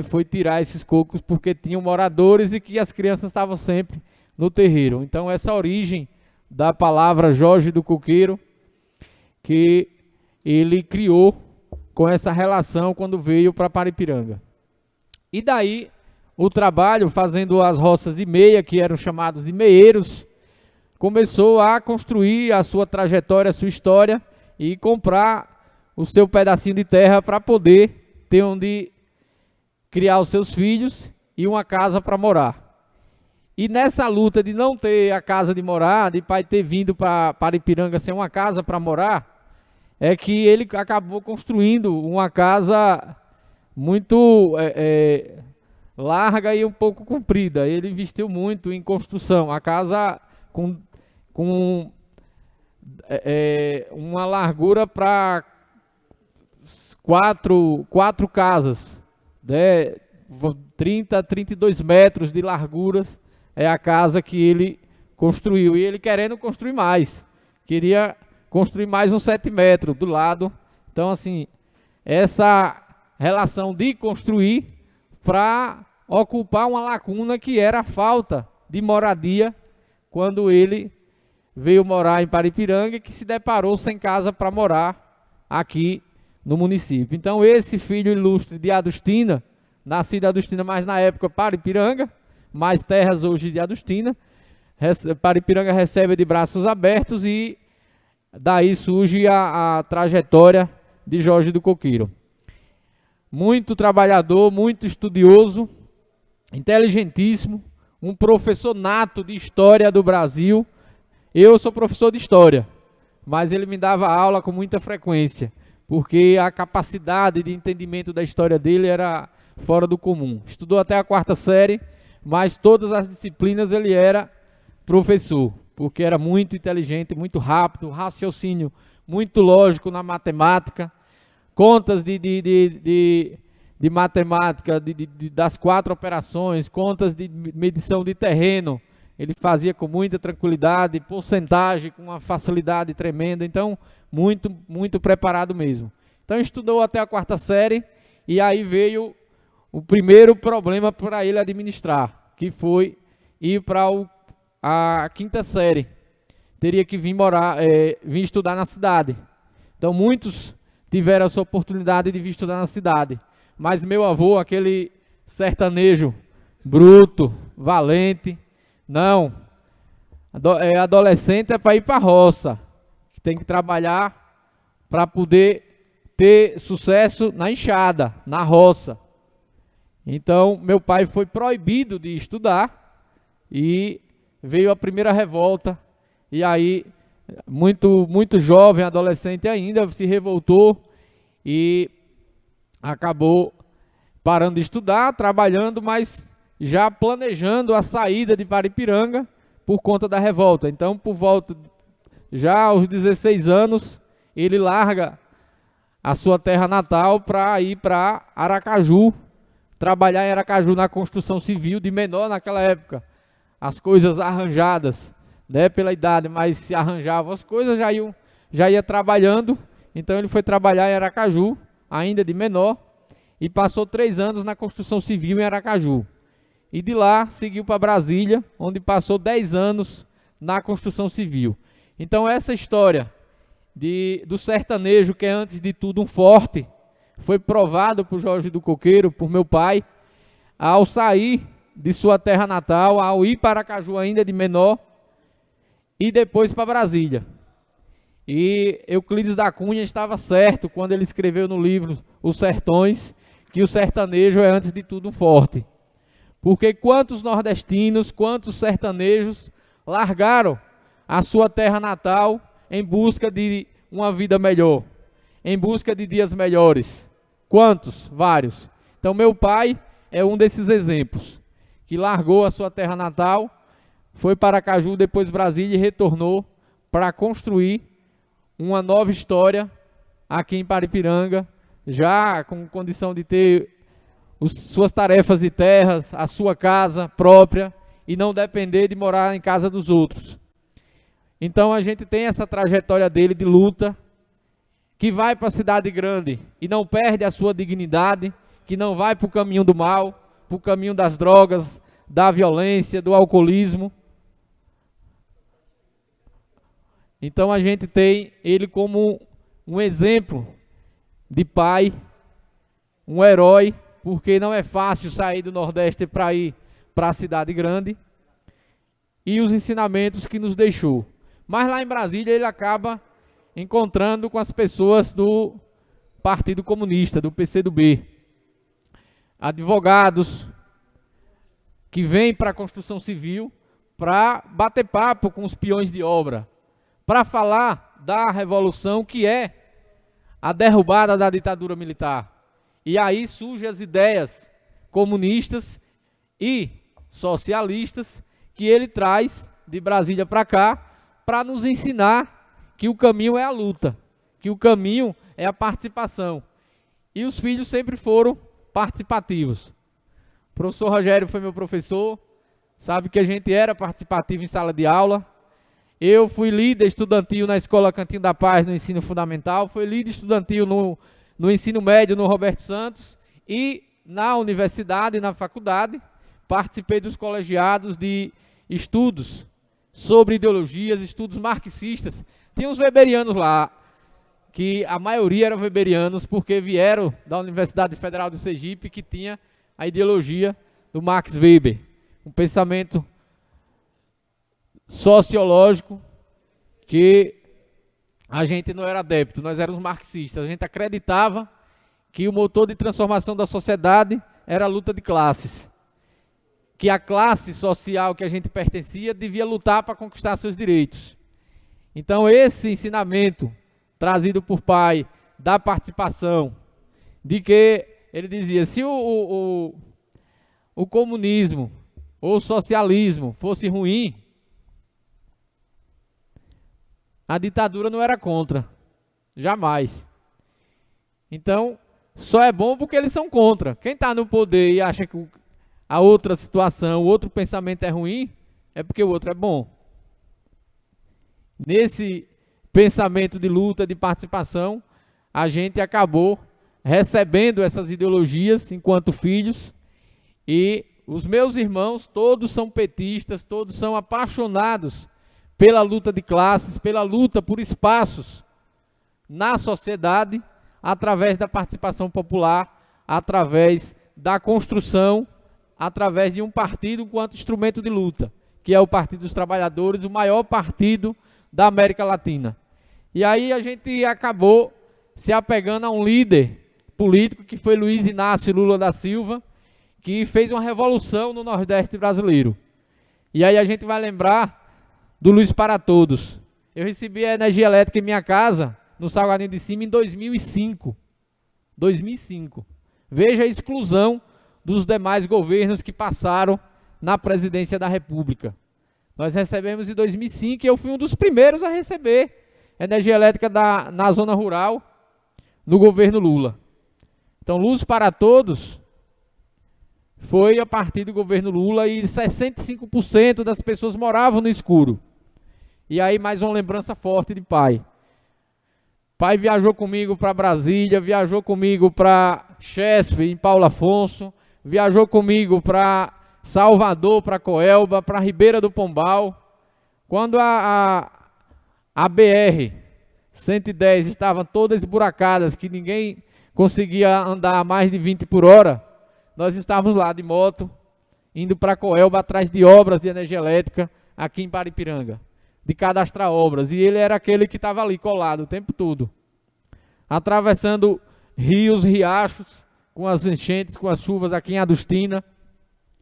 foi tirar esses cocos, porque tinham moradores e que as crianças estavam sempre no terreiro. Então essa origem da palavra Jorge do Coqueiro, que ele criou com essa relação quando veio para Paripiranga. E daí o trabalho, fazendo as roças de meia, que eram chamados de meeiros, começou a construir a sua trajetória, a sua história, e comprar o seu pedacinho de terra para poder ter onde criar os seus filhos e uma casa para morar. E nessa luta de não ter a casa de morar, de pai ter vindo para Paripiranga sem uma casa para morar, é que ele acabou construindo uma casa muito larga e um pouco comprida. Ele investiu muito em construção. A casa com uma largura para quatro casas, 30 a 32 metros de larguras é a casa que ele construiu. E ele querendo construir mais, queria construir mais uns 7 metros do lado. Então, assim, essa relação de construir para ocupar uma lacuna que era a falta de moradia quando ele veio morar em Paripiranga e que se deparou sem casa para morar aqui no município. Então esse filho ilustre de Adustina, nascido em Adustina, mas na época Paripiranga, mais terras hoje de Adustina, Paripiranga recebe de braços abertos e daí surge a trajetória de Jorge do Coqueiro. Muito trabalhador, muito estudioso, inteligentíssimo, um professor nato de história do Brasil. Eu sou professor de história, mas ele me dava aula com muita frequência, porque a capacidade de entendimento da história dele era fora do comum. Estudou até a 4ª série, mas todas as disciplinas ele era professor, porque era muito inteligente, muito rápido, raciocínio muito lógico na matemática, contas de matemática das 4 operações, contas de medição de terreno, ele fazia com muita tranquilidade, porcentagem com uma facilidade tremenda, então muito preparado mesmo. Então estudou até a 4ª série e aí veio o primeiro problema para ele administrar, que foi ir para a 5ª série. Teria que vir estudar na cidade. Então muitos tiveram essa oportunidade de vir estudar na cidade. Mas meu avô, aquele sertanejo bruto, valente, não. Adolescente é para ir para a roça. Tem que trabalhar para poder ter sucesso na enxada, na roça. Então meu pai foi proibido de estudar e veio a primeira revolta. E aí, muito jovem, adolescente ainda, se revoltou e acabou parando de estudar, trabalhando, mas já planejando a saída de Paripiranga por conta da revolta. Então, por volta, já aos 16 anos, ele larga a sua terra natal para ir para Aracaju, trabalhar em Aracaju na construção civil, de menor naquela época. As coisas arranjadas, né, pela idade, mas se arranjavam as coisas, já ia trabalhando. Então ele foi trabalhar em Aracaju, ainda de menor, e passou 3 anos na construção civil em Aracaju. E de lá seguiu para Brasília, onde passou 10 anos na construção civil. Então essa história do sertanejo, que é antes de tudo um forte, foi provado por Jorge do Coqueiro, por meu pai, ao sair de sua terra natal, ao ir para Aracaju ainda de menor, e depois para Brasília. E Euclides da Cunha estava certo quando ele escreveu no livro Os Sertões, que o sertanejo é antes de tudo um forte. Porque quantos nordestinos, quantos sertanejos largaram a sua terra natal em busca de uma vida melhor, em busca de dias melhores? Quantos? Vários. Então meu pai é um desses exemplos, que largou a sua terra natal, foi para Aracaju, depois Brasília e retornou para construir uma nova história aqui em Paripiranga, já com condição de ter suas tarefas de terras, a sua casa própria e não depender de morar em casa dos outros. Então a gente tem essa trajetória dele de luta, que vai para a cidade grande e não perde a sua dignidade, que não vai para o caminho do mal, para o caminho das drogas, da violência, do alcoolismo. Então a gente tem ele como um exemplo de pai, um herói, porque não é fácil sair do Nordeste para ir para a cidade grande, e os ensinamentos que nos deixou. Mas lá em Brasília ele acaba encontrando com as pessoas do Partido Comunista, do PCdoB, advogados que vêm para a construção civil para bater papo com os peões de obra, para falar da revolução, que é a derrubada da ditadura militar. E aí surgem as ideias comunistas e socialistas que ele traz de Brasília para cá, para nos ensinar que o caminho é a luta, que o caminho é a participação. E os filhos sempre foram participativos. O professor Rogério foi meu professor, sabe que a gente era participativo em sala de aula. Eu fui líder estudantil na Escola Cantinho da Paz no ensino fundamental, fui líder estudantil no ensino médio no Roberto Santos, e na universidade e na faculdade, participei dos colegiados de estudos sobre ideologias, estudos marxistas. Tinha uns weberianos lá, que a maioria eram weberianos porque vieram da Universidade Federal de Sergipe, que tinha a ideologia do Max Weber, um pensamento sociológico que a gente não era adepto, nós éramos marxistas. A gente acreditava que o motor de transformação da sociedade era a luta de classes, que a classe social que a gente pertencia devia lutar para conquistar seus direitos. Então esse ensinamento trazido por pai da participação, de que ele dizia, se o comunismo ou o socialismo fosse ruim, a ditadura não era contra, jamais. Então, só é bom porque eles são contra. Quem está no poder e acha que a outra situação, o outro pensamento é ruim, é porque o outro é bom. Nesse pensamento de luta, de participação, a gente acabou recebendo essas ideologias enquanto filhos, e os meus irmãos todos são petistas, todos são apaixonados pela luta de classes, pela luta por espaços na sociedade, através da participação popular, através da construção, através de um partido enquanto instrumento de luta, que é o Partido dos Trabalhadores, o maior partido da América Latina. E aí a gente acabou se apegando a um líder político que foi Luiz Inácio Lula da Silva, que fez uma revolução no Nordeste brasileiro. E aí a gente vai lembrar do Luz para Todos. Eu recebi a energia elétrica em minha casa, no Salgadinho de Cima, em 2005. 2005. Veja a exclusão dos demais governos que passaram na presidência da República. Nós recebemos em 2005 e eu fui um dos primeiros a receber energia elétrica na zona rural, no governo Lula. Então, Luz para Todos foi a partir do governo Lula e 65% das pessoas moravam no escuro. E aí mais uma lembrança forte de pai. Pai viajou comigo para Brasília, viajou comigo para Chesf, em Paulo Afonso, viajou comigo para Salvador, para Coelba, para Ribeira do Pombal. Quando a BR-110 estava toda esburacada, que ninguém conseguia andar a mais de 20 por hora, nós estávamos lá de moto, indo para Coelba, atrás de obras de energia elétrica, aqui em Paripiranga, de cadastrar obras. E ele era aquele que estava ali colado o tempo todo, atravessando rios, riachos, com as enchentes, com as chuvas aqui em Adustina,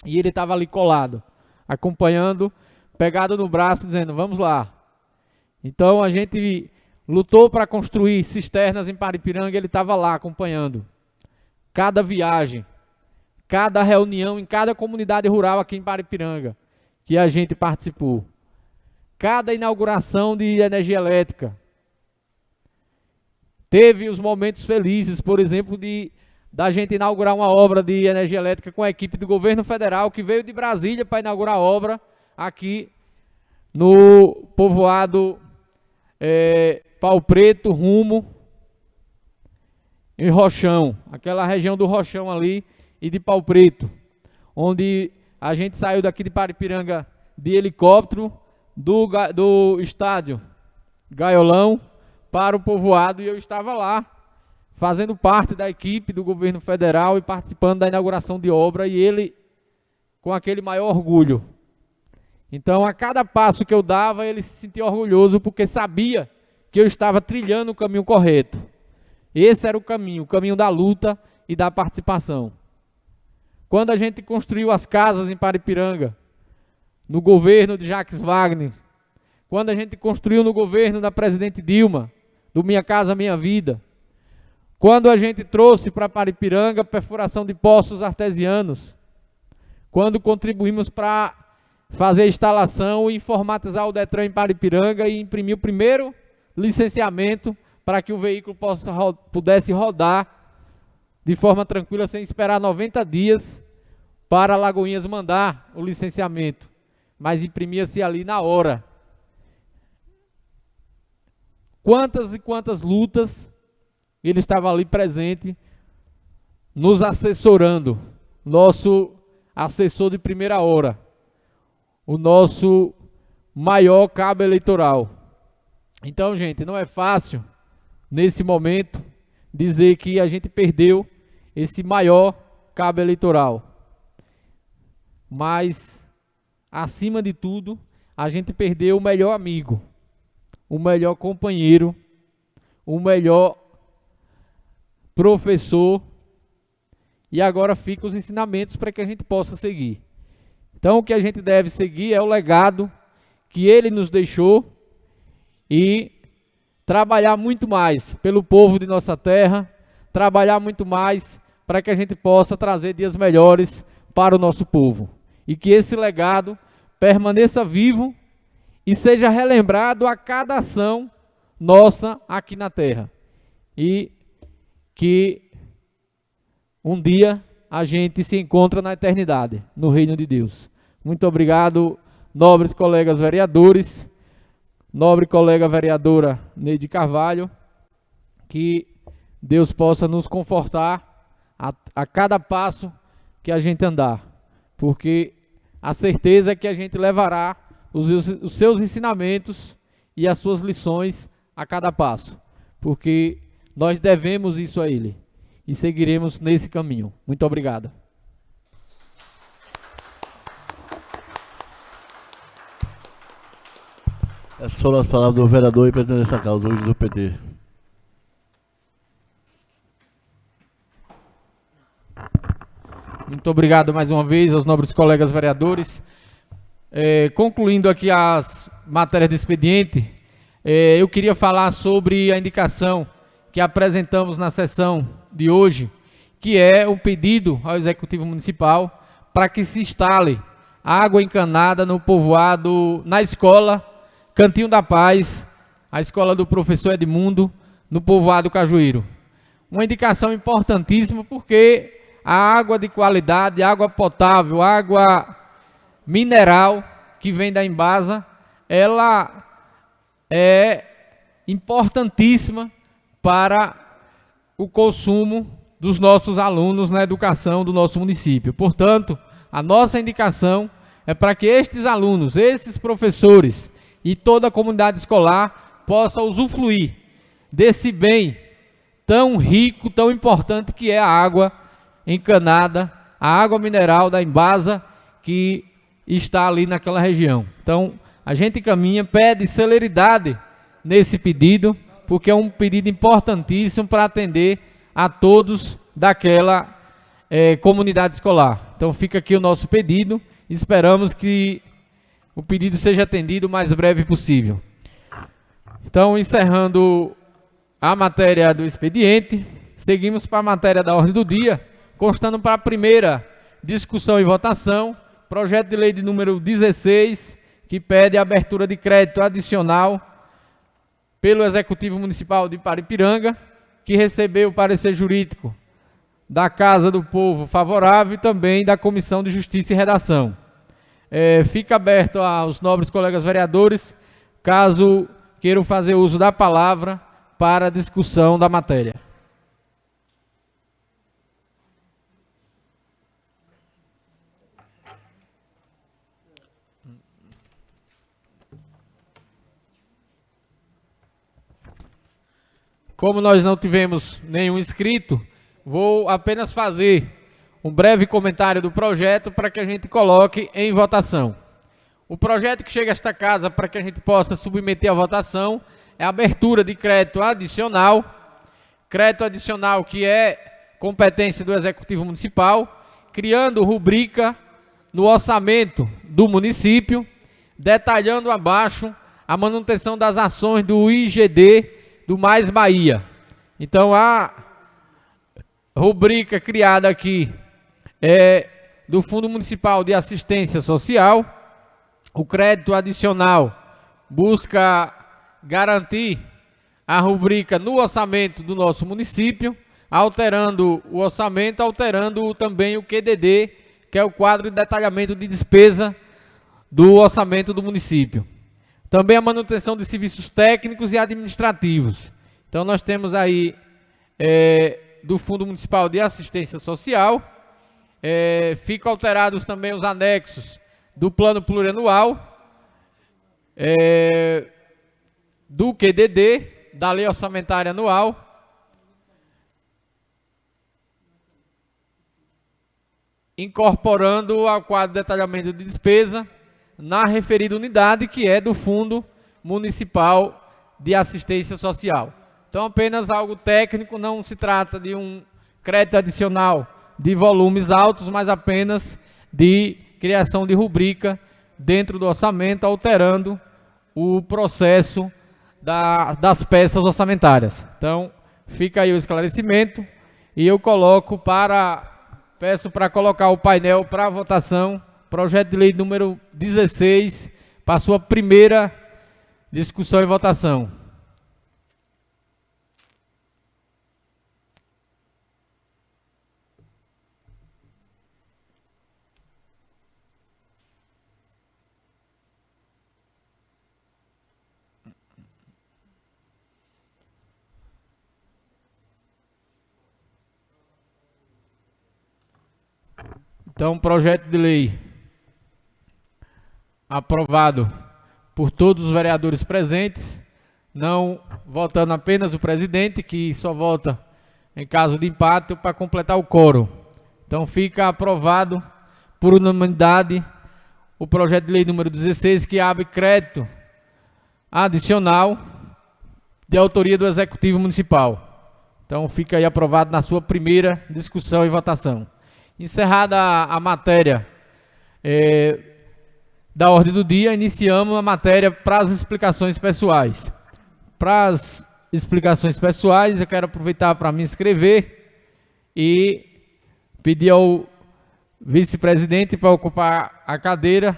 e ele estava ali colado, acompanhando, pegado no braço, dizendo, vamos lá. Então a gente lutou para construir cisternas em Paripiranga, ele estava lá acompanhando cada viagem, cada reunião em cada comunidade rural aqui em Paripiranga que a gente participou, cada inauguração de energia elétrica. Teve os momentos felizes, por exemplo, da gente inaugurar uma obra de energia elétrica com a equipe do governo federal que veio de Brasília para inaugurar a obra aqui no povoado Pau Preto, rumo em Rochão, aquela região do Rochão ali e de Pau Preto, onde a gente saiu daqui de Paripiranga de helicóptero do estádio Gaiolão para o povoado, e eu estava lá fazendo parte da equipe do governo federal e participando da inauguração de obra, e ele com aquele maior orgulho. Então, a cada passo que eu dava, ele se sentia orgulhoso, porque sabia que eu estava trilhando o caminho correto. Esse era o caminho da luta e da participação. Quando a gente construiu as casas em Paripiranga, no governo de Jacques Wagner, quando a gente construiu no governo da presidente Dilma, do Minha Casa Minha Vida, quando a gente trouxe para Paripiranga perfuração de poços artesianos, quando contribuímos para fazer a instalação e informatizar o Detran em Paripiranga e imprimir o primeiro licenciamento para que o veículo pudesse rodar de forma tranquila, sem esperar 90 dias para Lagoinhas mandar o licenciamento, mas imprimia-se ali na hora. Quantas e quantas lutas ele estava ali presente nos assessorando, nosso assessor de primeira hora, o nosso maior cabo eleitoral. Então, gente, não é fácil, nesse momento, dizer que a gente perdeu esse maior cabo eleitoral. Mas, acima de tudo, a gente perdeu o melhor amigo, o melhor companheiro, o melhor professor, e agora ficam os ensinamentos para que a gente possa seguir. Então, o que a gente deve seguir é o legado que ele nos deixou e trabalhar muito mais pelo povo de nossa terra, trabalhar muito mais para que a gente possa trazer dias melhores para o nosso povo. E que esse legado permaneça vivo e seja relembrado a cada ação nossa aqui na terra. E que um dia a gente se encontra na eternidade, no reino de Deus. Muito obrigado, nobres colegas vereadores, nobre colega vereadora Neide Carvalho, que Deus possa nos confortar a cada passo que a gente andar, porque a certeza é que a gente levará os seus ensinamentos e as suas lições a cada passo, porque nós devemos isso a Ele e seguiremos nesse caminho. Muito obrigado. Essas foram as palavras do vereador e presidente dessa causa, hoje do PT. Muito obrigado mais uma vez aos nobres colegas vereadores. Concluindo aqui as matérias de expediente, eu queria falar sobre a indicação que apresentamos na sessão de hoje, que é um pedido ao Executivo Municipal para que se instale água encanada no povoado, na escola Cantinho da Paz, a escola do professor Edmundo, no povoado Cajueiro. Uma indicação importantíssima porque a água de qualidade, água potável, água mineral que vem da Embasa, ela é importantíssima para o consumo dos nossos alunos na educação do nosso município. Portanto, a nossa indicação é para que estes alunos, esses professores e toda a comunidade escolar possa usufruir desse bem tão rico, tão importante que é a água encanada, a água mineral da Embasa que está ali naquela região. Então, a gente caminha, pede celeridade nesse pedido, porque é um pedido importantíssimo para atender a todos daquela comunidade escolar. Então fica aqui o nosso pedido, esperamos que o pedido seja atendido o mais breve possível. Então, encerrando a matéria do expediente, seguimos para a matéria da ordem do dia, constando para a primeira discussão e votação, projeto de lei de número 16, que pede a abertura de crédito adicional pelo Executivo Municipal de Paripiranga, que recebeu o parecer jurídico da Casa do Povo favorável e também da Comissão de Justiça e Redação. Fica aberto aos nobres colegas vereadores, caso queiram fazer uso da palavra para a discussão da matéria. Como nós não tivemos nenhum inscrito, vou apenas fazer um breve comentário do projeto para que a gente coloque em votação. O projeto que chega a esta casa para que a gente possa submeter à votação é a abertura de crédito adicional que é competência do Executivo Municipal, criando rubrica no orçamento do município, detalhando abaixo a manutenção das ações do IGD do Mais Bahia. Então, a rubrica criada aqui é do Fundo Municipal de Assistência Social. O crédito adicional busca garantir a rubrica no orçamento do nosso município, alterando o orçamento, alterando também o QDD, que é o quadro de detalhamento de despesa do orçamento do município. Também a manutenção de serviços técnicos e administrativos. Então nós temos aí do Fundo Municipal de Assistência Social. Ficam alterados também os anexos do Plano Plurianual, do QDD, da Lei Orçamentária Anual, incorporando ao quadro de detalhamento de despesa na referida unidade, que é do Fundo Municipal de Assistência Social. Então, apenas algo técnico, não se trata de um crédito adicional de volumes altos, mas apenas de criação de rubrica dentro do orçamento, alterando o processo das peças orçamentárias. Então, fica aí o esclarecimento e eu peço para colocar o painel para votação, projeto de lei número 16, para sua primeira discussão e votação. Então, projeto de lei aprovado por todos os vereadores presentes, não votando apenas o presidente, que só vota em caso de empate para completar o quórum. Então, fica aprovado por unanimidade o projeto de lei número 16, que abre crédito adicional de autoria do Executivo Municipal. Então, fica aí aprovado na sua primeira discussão e votação. Encerrada a matéria da ordem do dia, iniciamos a matéria para as explicações pessoais. Para as explicações pessoais, eu quero aproveitar para me inscrever e pedir ao vice-presidente para ocupar a cadeira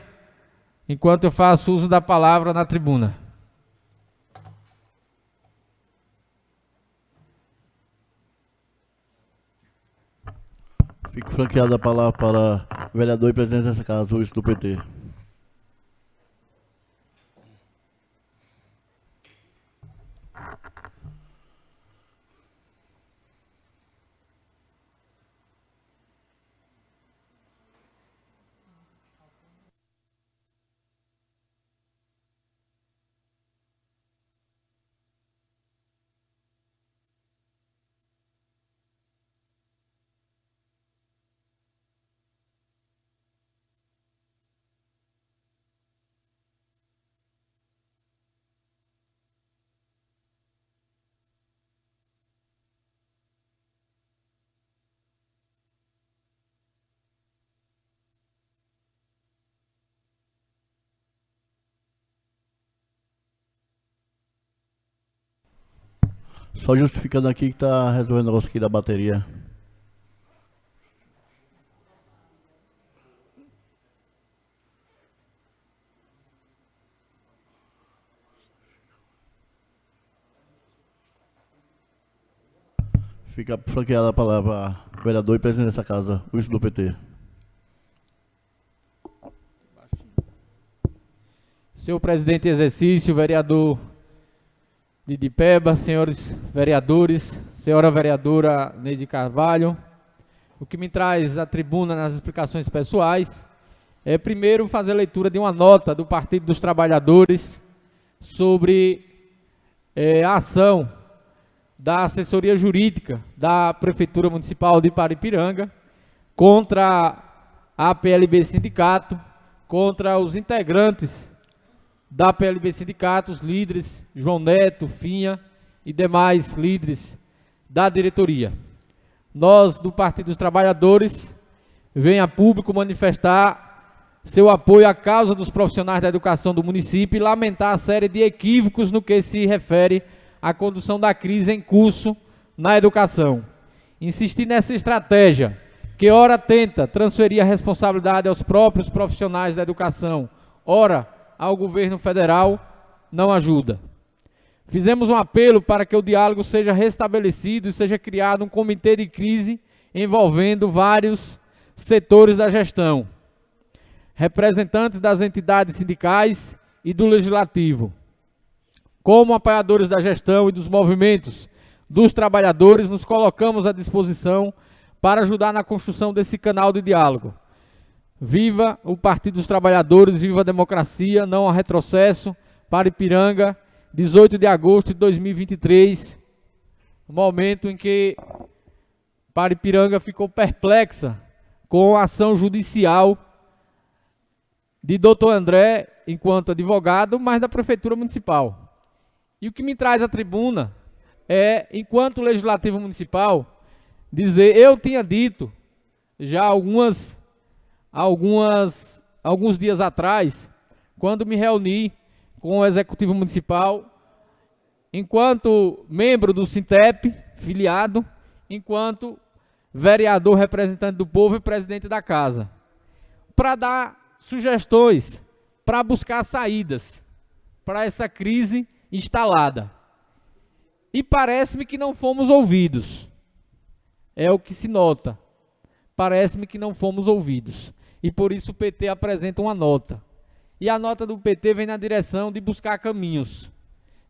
enquanto eu faço uso da palavra na tribuna. Fico franqueada a palavra para o vereador e presidente dessa casa, Wilson do PT. Só justificando aqui que tá resolvendo o negócio aqui da bateria. Fica franqueada a palavra para o vereador e presidente dessa casa, Wilson do PT. Senhor presidente em exercício, vereador de Itipeba, senhores vereadores, senhora vereadora Neide Carvalho, o que me traz à tribuna nas explicações pessoais é primeiro fazer leitura de uma nota do Partido dos Trabalhadores sobre a ação da assessoria jurídica da Prefeitura Municipal de Paripiranga contra a PLB Sindicato, contra os integrantes da PLB Sindicato, os líderes João Neto, Finha e demais líderes da diretoria. Nós, do Partido dos Trabalhadores, vem a público manifestar seu apoio à causa dos profissionais da educação do município e lamentar a série de equívocos no que se refere à condução da crise em curso na educação. Insistir nessa estratégia, que ora tenta transferir a responsabilidade aos próprios profissionais da educação, ora ao governo federal, não ajuda. Fizemos um apelo para que o diálogo seja restabelecido e seja criado um comitê de crise envolvendo vários setores da gestão, representantes das entidades sindicais e do legislativo, como apoiadores da gestão e dos movimentos dos trabalhadores, nos colocamos à disposição para ajudar na construção desse canal de diálogo. Viva o Partido dos Trabalhadores, viva a democracia, não há retrocesso. Paripiranga, 18 de agosto de 2023, momento em que Paripiranga ficou perplexa com a ação judicial de Dr. André, enquanto advogado, mas da Prefeitura Municipal. E o que me traz à tribuna é, enquanto Legislativo Municipal, dizer, eu tinha dito já alguns dias atrás, quando me reuni com o Executivo Municipal, enquanto membro do Sintep, filiado, enquanto vereador representante do povo e presidente da casa, para dar sugestões, para buscar saídas para essa crise instalada. E parece-me que não fomos ouvidos. É o que se nota. Parece-me que não fomos ouvidos. E por isso o PT apresenta uma nota. E a nota do PT vem na direção de buscar caminhos,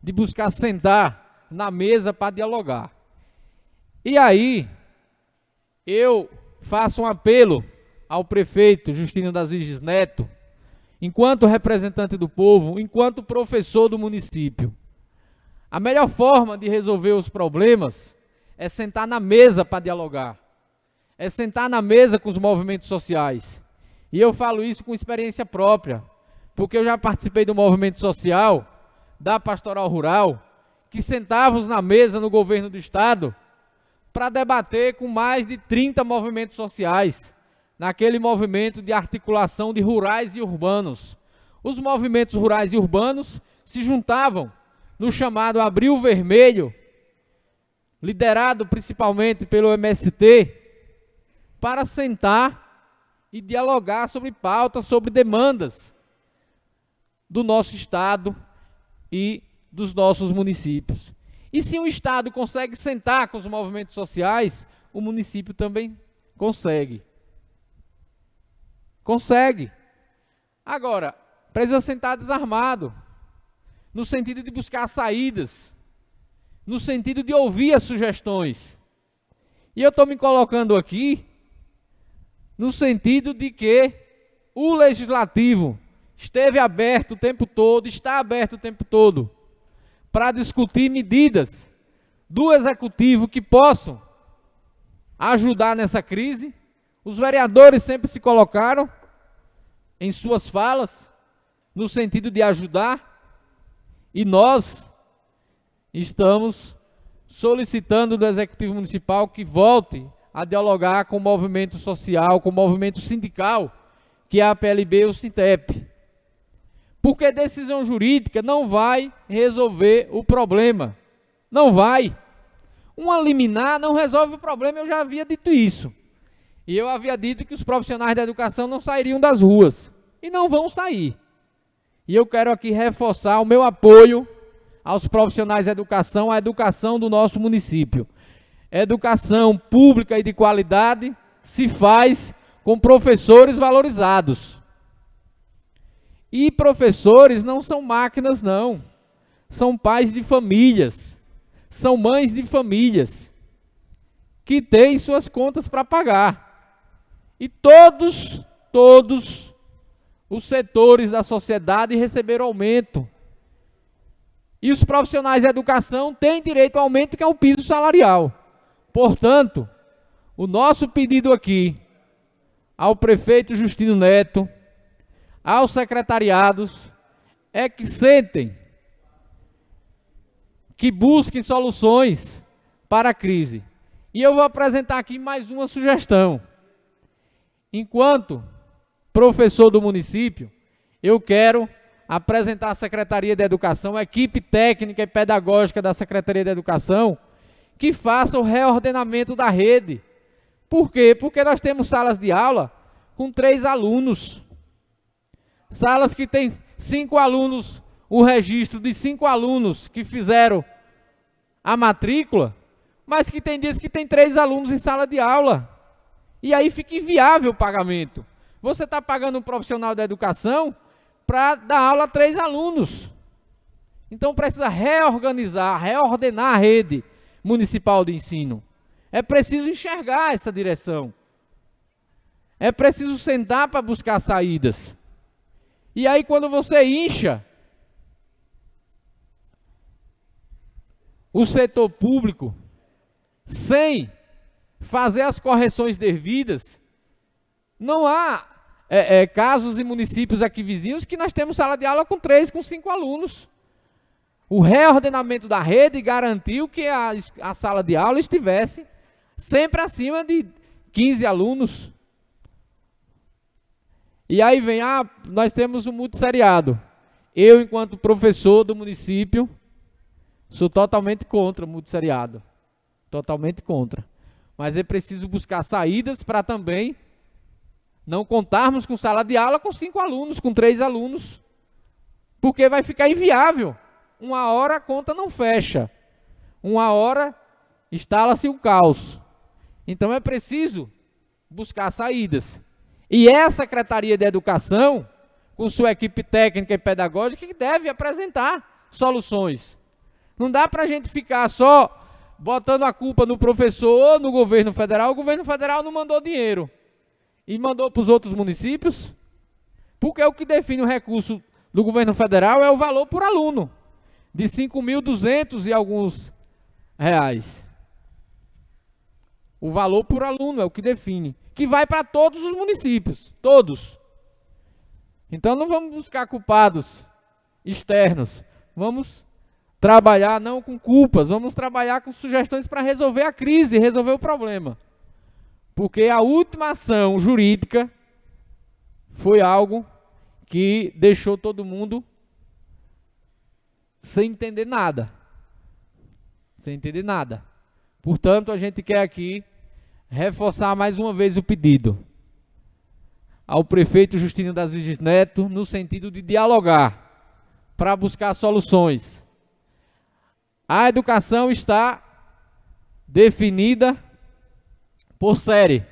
de buscar sentar na mesa para dialogar. E aí, eu faço um apelo ao prefeito Justino das Virgens Neto, enquanto representante do povo, enquanto professor do município. A melhor forma de resolver os problemas é sentar na mesa para dialogar, é sentar na mesa com os movimentos sociais. E eu falo isso com experiência própria, porque eu já participei do movimento social, da Pastoral Rural, que sentávamos na mesa no governo do estado para debater com mais de 30 movimentos sociais, naquele movimento de articulação de rurais e urbanos. Os movimentos rurais e urbanos se juntavam no chamado Abril Vermelho, liderado principalmente pelo MST, para sentar e dialogar sobre pautas, sobre demandas do nosso estado e dos nossos municípios. E se o estado consegue sentar com os movimentos sociais, o município também consegue. Consegue. Agora, precisa sentar desarmado, no sentido de buscar saídas, no sentido de ouvir as sugestões. E eu estou me colocando aqui no sentido de que o Legislativo esteve aberto o tempo todo, está aberto o tempo todo, para discutir medidas do Executivo que possam ajudar nessa crise. Os vereadores sempre se colocaram em suas falas no sentido de ajudar, e nós estamos solicitando do Executivo Municipal que volte a dialogar com o movimento social, com o movimento sindical, que é a PLB e o Sintep. Porque decisão jurídica não vai resolver o problema. Não vai. Uma liminar não resolve o problema, eu já havia dito isso. E eu havia dito que os profissionais da educação não sairiam das ruas. E não vão sair. E eu quero aqui reforçar o meu apoio aos profissionais da educação, à educação do nosso município. Educação pública e de qualidade se faz com professores valorizados. E professores não são máquinas, não. São pais de famílias, são mães de famílias, que têm suas contas para pagar. E todos os setores da sociedade receberam aumento. E os profissionais da educação têm direito ao aumento, que é o piso salarial. Portanto, o nosso pedido aqui ao prefeito Justino Neto, aos secretariados, é que sentem, que busquem soluções para a crise. E eu vou apresentar aqui mais uma sugestão. Enquanto professor do município, eu quero apresentar à Secretaria de Educação, a equipe técnica e pedagógica da Secretaria de Educação, que faça o reordenamento da rede. Por quê? Porque nós temos salas de aula com 3 alunos. Salas que tem 5 alunos, o registro de 5 alunos que fizeram a matrícula, mas que tem dias que tem 3 alunos em sala de aula. E aí fica inviável o pagamento. Você está pagando um profissional da educação para dar aula a 3 alunos. Então precisa reorganizar, reordenar a rede municipal de ensino. É preciso enxergar essa direção. É preciso sentar para buscar saídas. E aí, quando você incha o setor público sem fazer as correções devidas, não há casos e municípios aqui vizinhos que nós temos sala de aula com 3, com 5 alunos. O reordenamento da rede garantiu que a sala de aula estivesse sempre acima de 15 alunos. E aí vem, nós temos um multisseriado. Eu, enquanto professor do município, sou totalmente contra o multisseriado. Totalmente contra. Mas é preciso buscar saídas para também não contarmos com sala de aula com 5 alunos, com 3 alunos. Porque vai ficar inviável. Uma hora a conta não fecha. Uma hora instala-se o caos. Então é preciso buscar saídas. E é a Secretaria de Educação, com sua equipe técnica e pedagógica, que deve apresentar soluções. Não dá para a gente ficar só botando a culpa no professor ou no governo federal. O governo federal não mandou dinheiro e mandou para os outros municípios, porque o que define o recurso do governo federal é o valor por aluno, de 5.200 e alguns reais. O valor por aluno é o que define, que vai para todos os municípios, todos. Então não vamos buscar culpados externos, vamos trabalhar não com culpas, vamos trabalhar com sugestões para resolver a crise, resolver o problema. Porque a última ação jurídica foi algo que deixou todo mundo sem entender nada. Sem entender nada. Portanto, a gente quer aqui reforçar mais uma vez o pedido ao prefeito Justino das Virgens Neto, no sentido de dialogar, para buscar soluções. A educação está definida por série.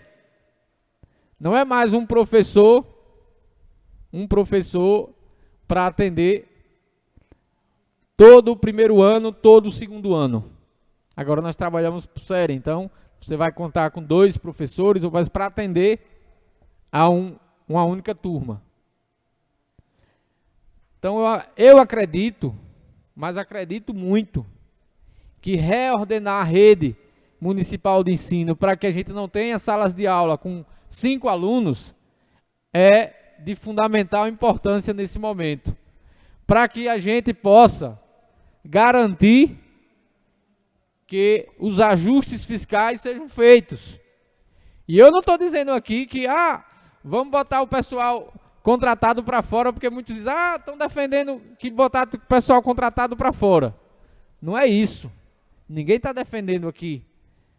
Não é mais um professor para atender todo o primeiro ano, todo o segundo ano. Agora nós trabalhamos por série, então você vai contar com 2 professores para atender a uma única turma. Então eu acredito, mas acredito muito, que reordenar a rede municipal de ensino para que a gente não tenha salas de aula com 5 alunos é de fundamental importância nesse momento, para que a gente possa garantir que os ajustes fiscais sejam feitos. E eu não estou dizendo aqui que vamos botar o pessoal contratado para fora, porque muitos dizem, estão defendendo que botar o pessoal contratado para fora. Não é isso. Ninguém está defendendo aqui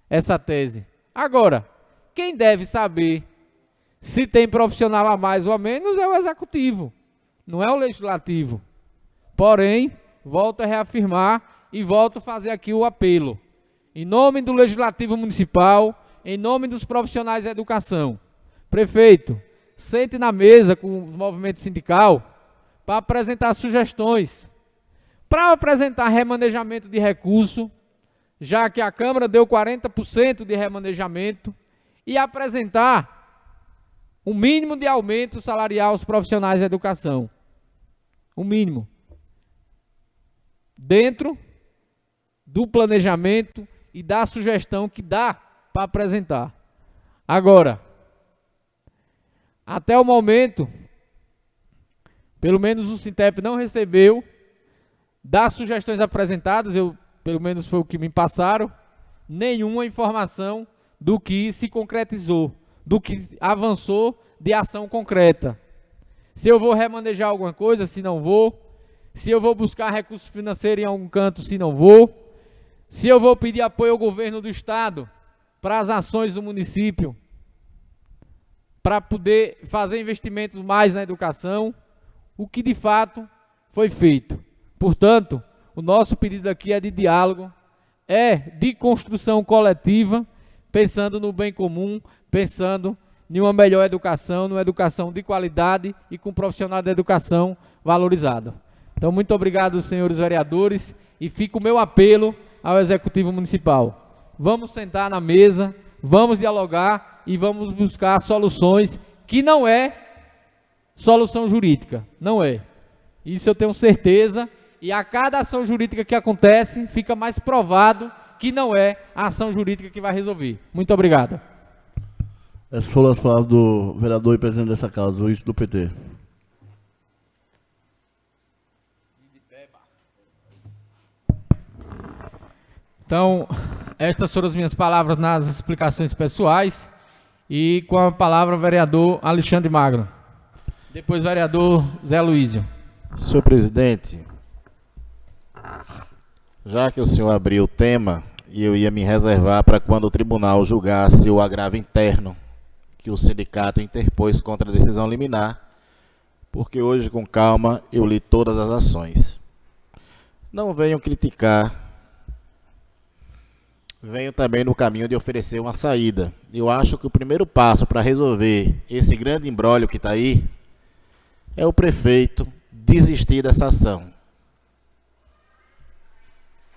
essa tese. Agora, quem deve saber se tem profissional a mais ou a menos é o executivo, não é o legislativo. Porém, volto a reafirmar e volto a fazer aqui o apelo. Em nome do Legislativo Municipal, em nome dos profissionais da educação, prefeito, sente na mesa com o movimento sindical para apresentar sugestões, para apresentar remanejamento de recurso, já que a Câmara deu 40% de remanejamento, e apresentar o mínimo de aumento salarial aos profissionais da educação. O mínimo. Dentro do planejamento e da sugestão que dá para apresentar. Agora, até o momento, pelo menos o Sintep não recebeu das sugestões apresentadas, pelo menos foi o que me passaram, nenhuma informação do que se concretizou, do que avançou de ação concreta. Se eu vou remanejar alguma coisa, se não vou. Se eu vou buscar recurso financeiro em algum canto, se não vou. Se eu vou pedir apoio ao governo do estado para as ações do município, para poder fazer investimentos mais na educação, o que de fato foi feito. Portanto, o nosso pedido aqui é de diálogo, é de construção coletiva, pensando no bem comum, pensando em uma melhor educação, numa educação de qualidade e com profissional da educação valorizado. Então, muito obrigado, senhores vereadores, e fica o meu apelo ao Executivo Municipal. Vamos sentar na mesa, vamos dialogar e vamos buscar soluções que não é solução jurídica, não é. Isso eu tenho certeza, e a cada ação jurídica que acontece, fica mais provado que não é a ação jurídica que vai resolver. Muito obrigado. Essas foram as palavras do vereador e presidente dessa casa, o do PT. Então, estas foram as minhas palavras nas explicações pessoais, e com a palavra o vereador Alexandre Magno. Depois o vereador Zé Luísio. Senhor presidente, já que o senhor abriu o tema, e eu ia me reservar para quando o tribunal julgasse o agravo interno que o sindicato interpôs contra a decisão liminar, porque hoje, com calma, eu li todas as ações. Não venham criticar, venho também no caminho de oferecer uma saída. Eu acho que o primeiro passo para resolver esse grande imbróglio que está aí é o prefeito desistir dessa ação,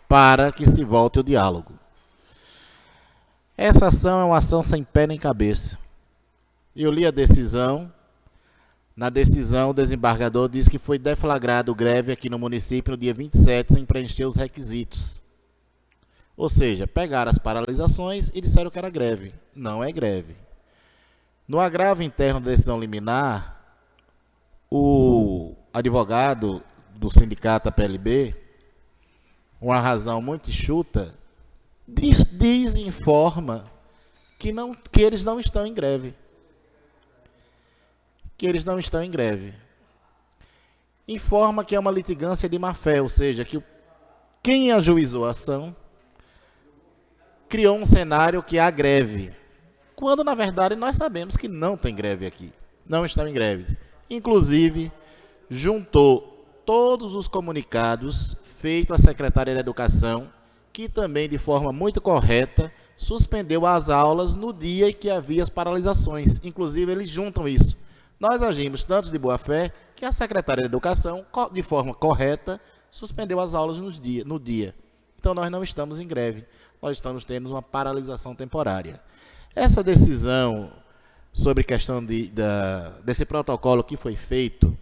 para que se volte o diálogo. Essa ação é uma ação sem pé nem cabeça. Eu li a decisão. Na decisão, o desembargador diz que foi deflagrado greve aqui no município no dia 27, sem preencher os requisitos. Ou seja, pegaram as paralisações e disseram que era greve. Não é greve. No agravo interno da decisão liminar, o advogado do sindicato APLB, uma razão muito enxuta, informa que eles não estão em greve. Que eles não estão em greve. Informa que é uma litigância de má-fé, ou seja, que quem ajuizou a ação criou um cenário que há greve, quando na verdade nós sabemos que não tem greve aqui, não estão em greve. Inclusive, juntou todos os comunicados feitos à Secretaria da Educação, que também de forma muito correta suspendeu as aulas no dia em que havia as paralisações. Inclusive, eles juntam isso. Nós agimos tanto de boa fé que a Secretaria da Educação, de forma correta, suspendeu as aulas no dia. Então, nós não estamos em greve. Nós estamos tendo uma paralisação temporária. Essa decisão sobre questão desse protocolo que foi feito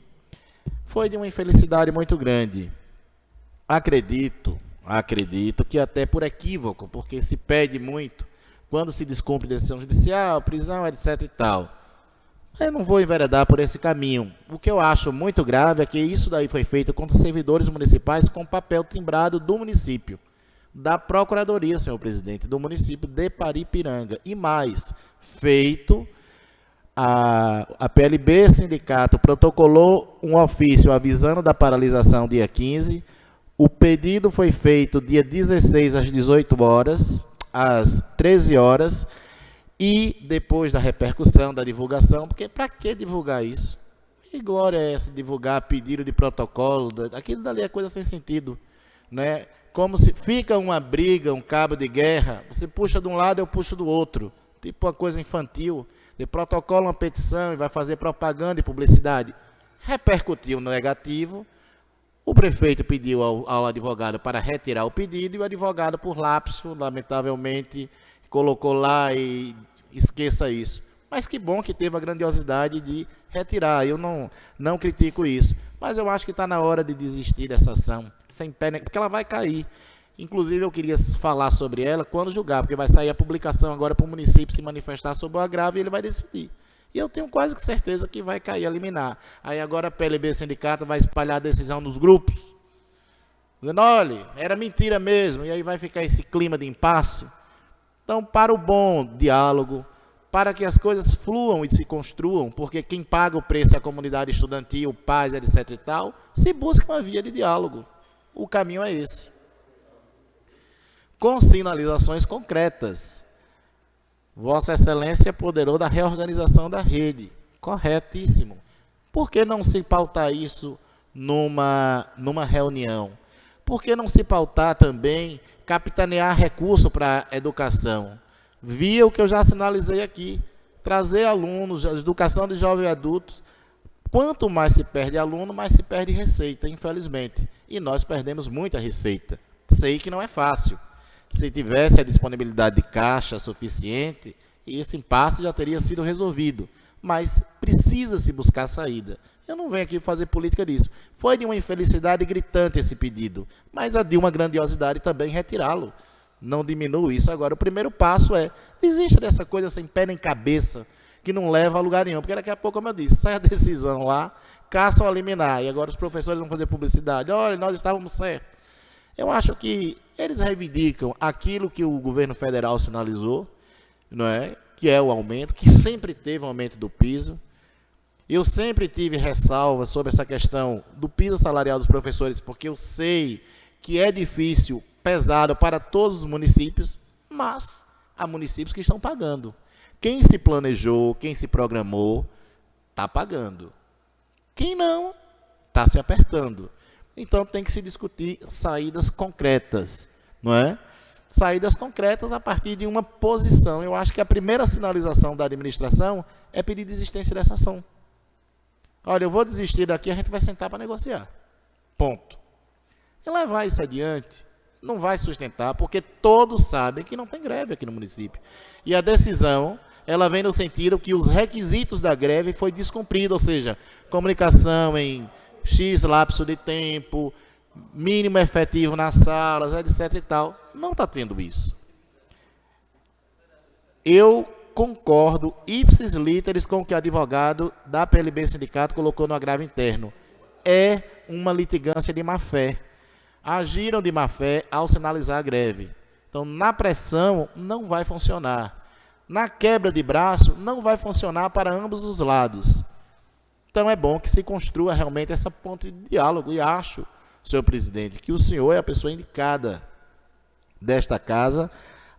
foi de uma infelicidade muito grande. Acredito que até por equívoco, porque se pede muito quando se descumpre decisão judicial, prisão, etc. e tal. Eu não vou enveredar por esse caminho. O que eu acho muito grave é que isso daí foi feito contra servidores municipais com papel timbrado do município, da Procuradoria, senhor presidente, do município de Paripiranga. E mais, feito, a PLB Sindicato protocolou um ofício avisando da paralisação dia 15, o pedido foi feito dia 16 às 18 horas, às 13 horas, e depois da repercussão, da divulgação, porque para que divulgar isso? Que glória é essa, divulgar pedido de protocolo? Aquilo dali é coisa sem sentido, né? Como se fica uma briga, um cabo de guerra, você puxa de um lado, eu puxo do outro, tipo uma coisa infantil, de protocolo uma petição e vai fazer propaganda e publicidade. Repercutiu no negativo, o prefeito pediu ao advogado para retirar o pedido, e o advogado, por lapso, lamentavelmente, colocou lá e esqueça isso. Mas que bom que teve a grandiosidade de retirar. Eu não critico isso. Mas eu acho que está na hora de desistir dessa ação. Sem pé, porque ela vai cair. Inclusive, eu queria falar sobre ela quando julgar, porque vai sair a publicação agora para o município se manifestar sobre o agravo e ele vai decidir. E eu tenho quase que certeza que vai cair a liminar. Aí agora a PLB Sindicato vai espalhar a decisão nos grupos, dizendo, olha, era mentira mesmo. E aí vai ficar esse clima de impasse. Então, para o bom diálogo, para que as coisas fluam e se construam, porque quem paga o preço é a comunidade estudantil, pais, etc. e tal, se busca uma via de diálogo. O caminho é esse. Com sinalizações concretas. Vossa Excelência apoderou da reorganização da rede. Corretíssimo. Por que não se pautar isso numa reunião? Por que não se pautar também capitanear recurso para a educação? Via o que eu já sinalizei aqui, trazer alunos, a educação de jovens e adultos. Quanto mais se perde aluno, mais se perde receita, infelizmente. E nós perdemos muita receita. Sei que não é fácil, Se tivesse a disponibilidade de caixa suficiente, esse impasse já teria sido resolvido. Mas precisa-se buscar saída. Eu não venho aqui fazer política disso. Foi de uma infelicidade gritante esse pedido, mas a de uma grandiosidade também retirá-lo. Não diminua isso. Agora, o primeiro passo é, desista dessa coisa sem pé nem cabeça, que não leva a lugar nenhum. Porque daqui a pouco, como eu disse, sai a decisão lá, caçam a liminar, e agora os professores vão fazer publicidade. Olha, nós estávamos certos. Eu acho que eles reivindicam aquilo que o governo federal sinalizou, não é? Que é o aumento, que sempre teve um aumento do piso. Eu sempre tive ressalvas sobre essa questão do piso salarial dos professores, porque eu sei que é difícil, pesado para todos os municípios, mas há municípios que estão pagando. Quem se planejou, quem se programou, está pagando. Quem não, está se apertando. Então tem que se discutir saídas concretas, não é? Saídas concretas a partir de uma posição. Eu acho que a primeira sinalização da administração é pedir desistência dessa ação. Olha, eu vou desistir daqui, a gente vai sentar para negociar. Ponto. E levar isso adiante não vai sustentar, porque todos sabem que não tem greve aqui no município. E a decisão, ela vem no sentido que os requisitos da greve foi descumprido, ou seja, comunicação em X lapso de tempo, mínimo efetivo nas salas, etc e tal. Não está tendo isso. Eu concordo, ipsis literis, com o que o advogado da PLB Sindicato colocou no agravo interno. É uma litigância de má-fé. Agiram de má-fé ao sinalizar a greve. Então, na pressão, não vai funcionar. Na quebra de braço, não vai funcionar para ambos os lados. Então, é bom que se construa realmente essa ponte de diálogo. E acho, senhor presidente, que o senhor é a pessoa indicada desta casa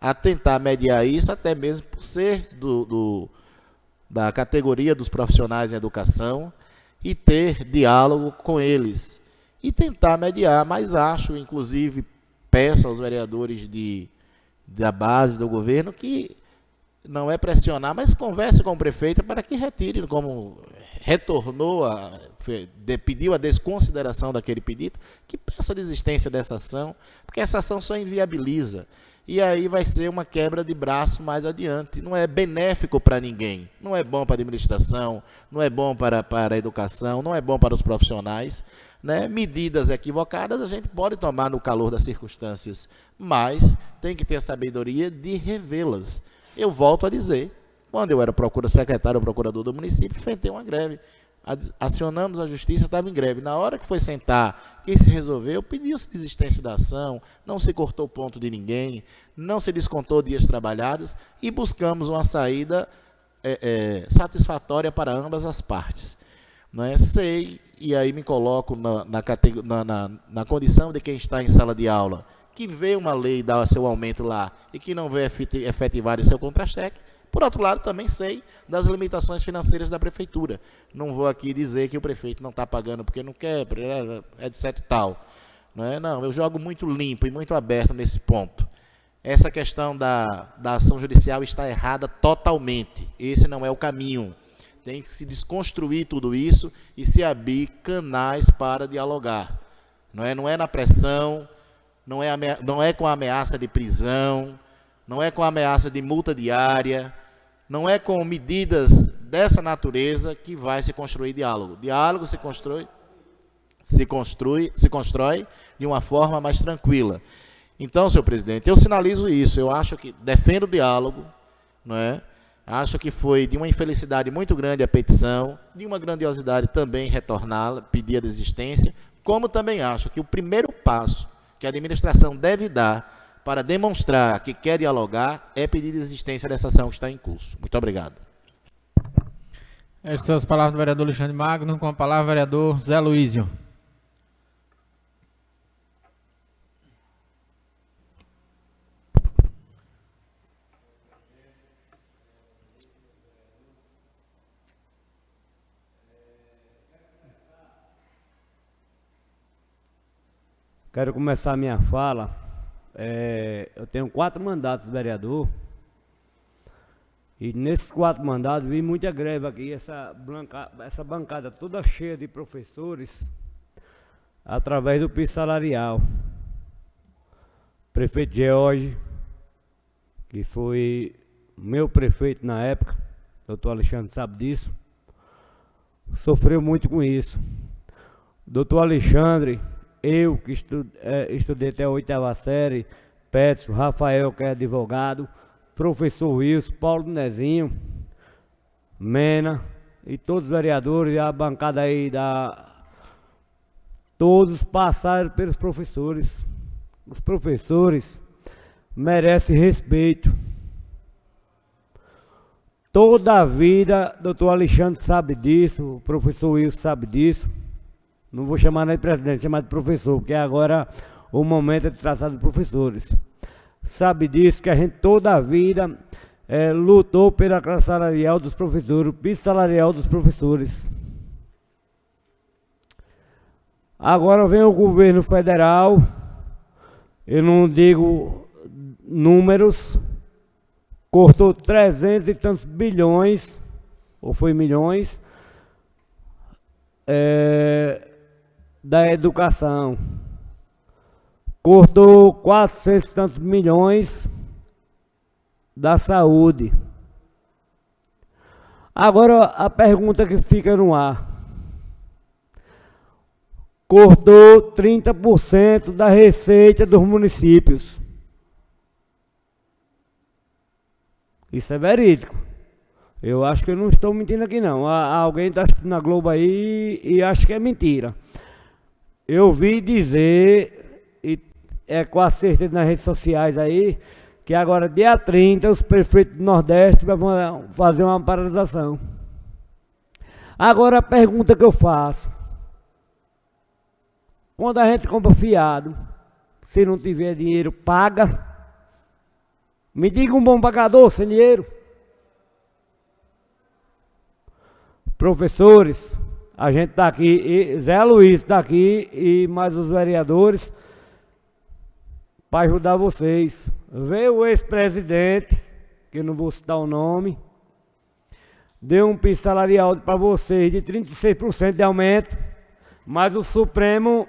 a tentar mediar isso, até mesmo por ser da categoria dos profissionais em educação, e ter diálogo com eles. E tentar mediar, mas acho, inclusive, peço aos vereadores da base do governo que não é pressionar, mas converse com o prefeito para que retire, como retornou, pediu a desconsideração daquele pedido, que peça a desistência dessa ação, porque essa ação só inviabiliza. E aí vai ser uma quebra de braço mais adiante. Não é benéfico para ninguém. Não é bom para a administração, não é bom para a educação, não é bom para os profissionais. Né? Medidas equivocadas a gente pode tomar no calor das circunstâncias, mas tem que ter a sabedoria de revê-las. Eu volto a dizer, quando eu era secretário ou procurador do município, enfrentei uma greve. Acionamos a justiça, estava em greve. Na hora que foi sentar, que se resolveu, pediu-se desistência da ação, não se cortou o ponto de ninguém, não se descontou dias trabalhados e buscamos uma saída satisfatória para ambas as partes. Não é? Sei, e aí me coloco na condição de quem está em sala de aula, que vê uma lei dar seu aumento lá e que não vê efetivar seu contra-cheque. Por outro lado, também sei das limitações financeiras da prefeitura. Não vou aqui dizer que o prefeito não está pagando porque não quer, etc e tal. Não, eu jogo muito limpo e muito aberto nesse ponto. Essa questão da ação judicial está errada totalmente. Esse não é o caminho. Tem que se desconstruir tudo isso e se abrir canais para dialogar. Não é na pressão, não é com a ameaça de prisão, não é com a ameaça de multa diária, não é com medidas dessa natureza que vai se construir diálogo. Diálogo se constrói de uma forma mais tranquila. Então, senhor presidente, eu sinalizo isso. Eu acho que defendo o diálogo, não é? Acho que foi de uma infelicidade muito grande a petição, de uma grandiosidade também retorná-la, pedir a desistência, como também acho que o primeiro passo que a administração deve dar para demonstrar que quer dialogar é pedir desistência dessa ação que está em curso. Muito obrigado. Estas são as palavras do vereador Alexandre Magno, com a palavra o vereador Zé Luísio. Quero começar a minha fala. Eu tenho 4 mandatos de vereador. E nesses 4 mandatos vi muita greve aqui. Essa bancada toda cheia de professores através do piso salarial. prefeito George, que foi meu prefeito na época, doutor Alexandre sabe disso, sofreu muito com isso. Doutor Alexandre, eu que estudei até a 8ª série, Petson, Rafael, que é advogado, professor Wilson, Paulo Nezinho, Mena e todos os vereadores, e a bancada aí todos passaram pelos professores. Os professores merecem respeito. Toda a vida, doutor Alexandre sabe disso, o professor Wilson sabe disso. Não vou chamar nem de presidente, chamar de professor, porque agora o momento é de tratar de professores. Sabe disso, que a gente toda a vida lutou pela classe salarial dos professores, o piso salarial dos professores. Agora vem o governo federal, eu não digo números, cortou 300 e tantos bilhões, ou foi milhões, da educação. Cortou 400 e tantos milhões da saúde. Agora a pergunta que fica no ar. Cortou 30% da receita dos municípios. Isso é verídico. Eu acho que eu não estou mentindo aqui não. Alguém está assistindo na Globo aí e acha que é mentira. Eu vi dizer, e é quase certeza nas redes sociais aí, que agora dia 30 os prefeitos do Nordeste vão fazer uma paralisação. Agora a pergunta que eu faço. Quando a gente compra fiado, se não tiver dinheiro, paga. Me diga um bom pagador sem dinheiro. Professores, a gente está aqui, Zé Luiz está aqui e mais os vereadores para ajudar vocês. Veio o ex-presidente, que não vou citar o nome, deu um piso salarial para vocês de 36% de aumento, mas o Supremo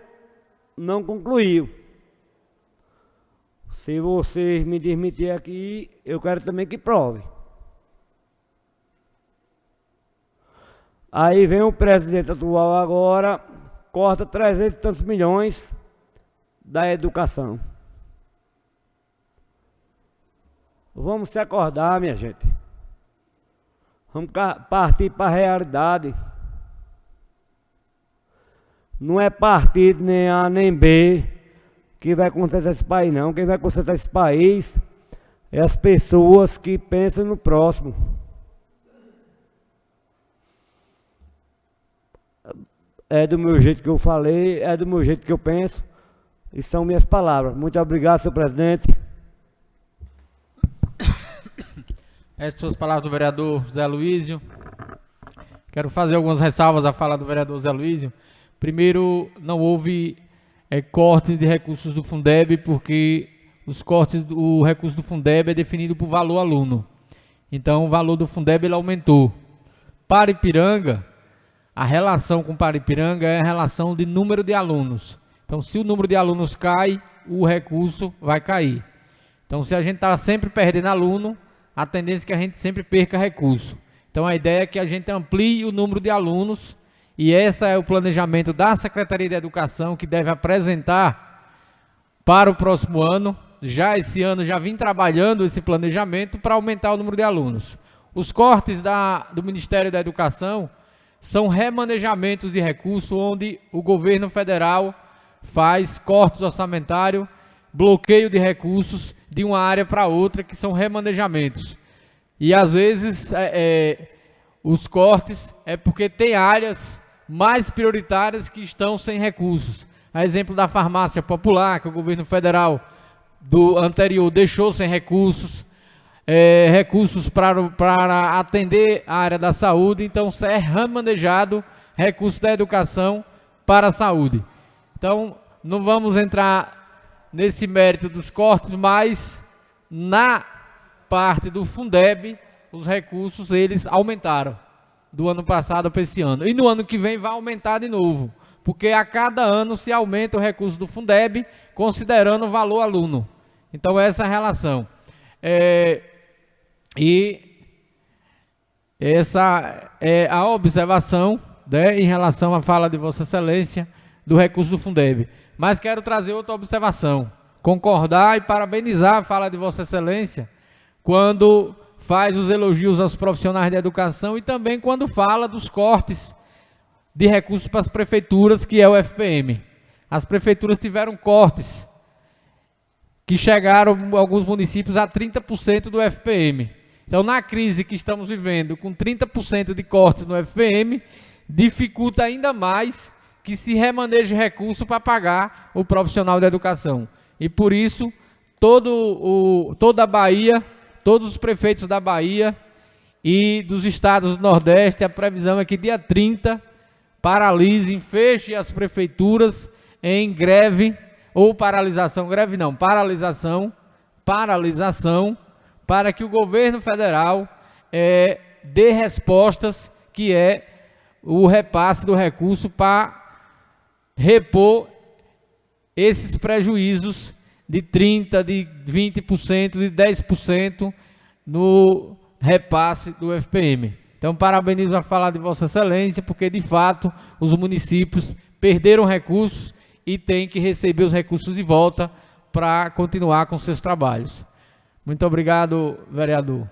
não concluiu. Se vocês me desmentirem aqui, eu quero também que prove. Aí vem o presidente atual agora, corta 300 e tantos milhões da educação. Vamos se acordar, minha gente. Vamos partir para a realidade. Não é partido nem A nem B que vai consertar esse país, não. Quem vai consertar esse país é as pessoas que pensam no próximo. É do meu jeito que eu falei, é do meu jeito que eu penso, e são minhas palavras. Muito obrigado, senhor presidente. Essas são as palavras do vereador Zé Luizio. Quero fazer algumas ressalvas à fala do vereador Zé Luizio. Primeiro, não houve cortes de recursos do Fundeb, porque os cortes do recurso do Fundeb é definido por valor aluno. Então, o valor do Fundeb ele aumentou. Para Ipiranga, a relação com Paripiranga é a relação de número de alunos. Então, se o número de alunos cai, o recurso vai cair. Então, se a gente está sempre perdendo aluno, a tendência é que a gente sempre perca recurso. Então, a ideia é que a gente amplie o número de alunos, e esse é o planejamento da Secretaria de Educação, que deve apresentar para o próximo ano. Já esse ano, já vim trabalhando esse planejamento para aumentar o número de alunos. Os cortes do Ministério da Educação são remanejamentos de recursos, onde o governo federal faz cortes orçamentários, bloqueio de recursos de uma área para outra, que são remanejamentos. E às vezes os cortes é porque tem áreas mais prioritárias que estão sem recursos. A exemplo da farmácia popular, que o governo federal do anterior deixou sem recursos, recursos para atender a área da saúde. Então, é remanejado recursos da educação para a saúde. Então, não vamos entrar nesse mérito dos cortes, mas na parte do Fundeb, os recursos eles aumentaram do ano passado para esse ano. E no ano que vem vai aumentar de novo, porque a cada ano se aumenta o recurso do Fundeb, considerando o valor aluno. Então essa é a relação. E essa é a observação, né, em relação à fala de Vossa Excelência do recurso do Fundeb. Mas quero trazer outra observação, concordar e parabenizar a fala de Vossa Excelência quando faz os elogios aos profissionais da educação e também quando fala dos cortes de recursos para as prefeituras, que é o FPM. As prefeituras tiveram cortes que chegaram, em alguns municípios, a 30% do FPM. Então, na crise que estamos vivendo, com 30% de cortes no FPM, dificulta ainda mais que se remaneje recurso para pagar o profissional da educação. E por isso, toda a Bahia, todos os prefeitos da Bahia e dos estados do Nordeste, a previsão é que dia 30 paralisem, fechem as prefeituras em greve ou paralisação, greve não, paralisação, para que o governo federal dê respostas, que é o repasse do recurso para repor esses prejuízos de 30%, de 20%, de 10% no repasse do FPM. Então, parabenizo a fala de Vossa Excelência, porque, de fato, os municípios perderam recursos e têm que receber os recursos de volta para continuar com seus trabalhos. Muito obrigado, vereador.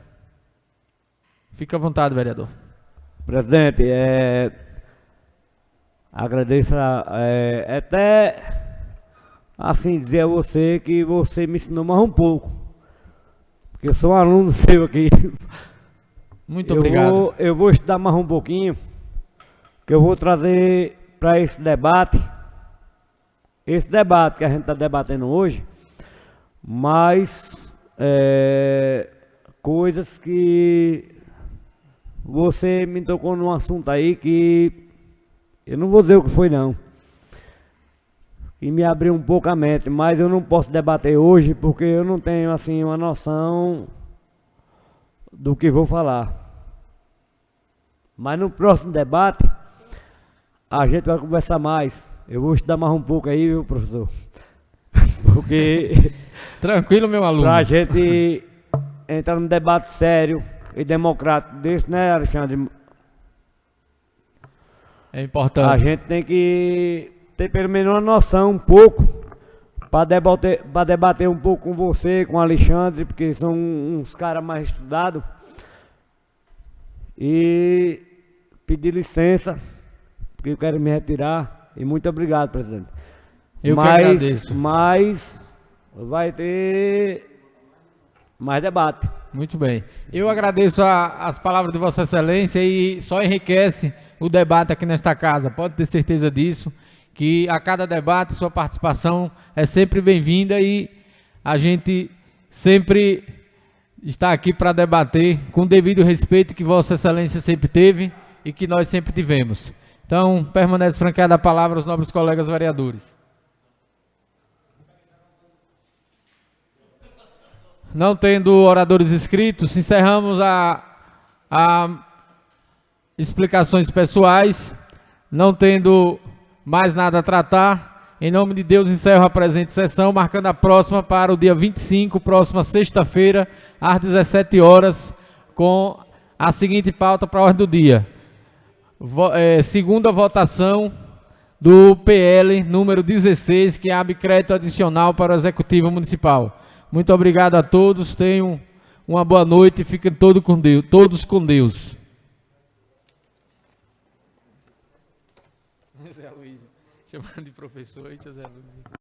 Fique à vontade, vereador. Presidente, agradeço até assim dizer a você que você me ensinou mais um pouco, porque eu sou um aluno seu aqui. Muito obrigado. Eu vou estudar mais um pouquinho, que eu vou trazer para esse debate que a gente está debatendo hoje, mas coisas que você me tocou num assunto aí que eu não vou dizer o que foi não, e me abriu um pouco a mente, mas eu não posso debater hoje porque eu não tenho assim uma noção do que vou falar. Mas no próximo debate a gente vai conversar mais. Eu vou estudar mais um pouco aí, viu, professor? Porque tranquilo, meu aluno. Pra gente entrar num debate sério e democrático desse, né, Alexandre? É importante. A gente tem que ter pelo menos uma noção um pouco para debater um pouco com você, com o Alexandre, porque são uns caras mais estudados. E pedir licença, porque eu quero me retirar. E muito obrigado, presidente. Eu que agradeço. Mas vai ter mais debate. Muito bem. Eu agradeço as palavras de Vossa Excelência e só enriquece o debate aqui nesta casa. Pode ter certeza disso, que a cada debate sua participação é sempre bem-vinda e a gente sempre está aqui para debater com o devido respeito que Vossa Excelência sempre teve e que nós sempre tivemos. Então, permanece franqueada a palavra aos nobres colegas vereadores. Não tendo oradores inscritos, encerramos a explicações pessoais. Não tendo mais nada a tratar, em nome de Deus encerro a presente sessão, marcando a próxima para o dia 25, próxima sexta-feira, às 17 horas, com a seguinte pauta para a ordem do dia. Segunda votação do PL número 16, que abre crédito adicional para o Executivo Municipal. Muito obrigado a todos, tenham uma boa noite e fiquem todos com Deus. Zé Luiz, chamando de professor, Zé Luiz.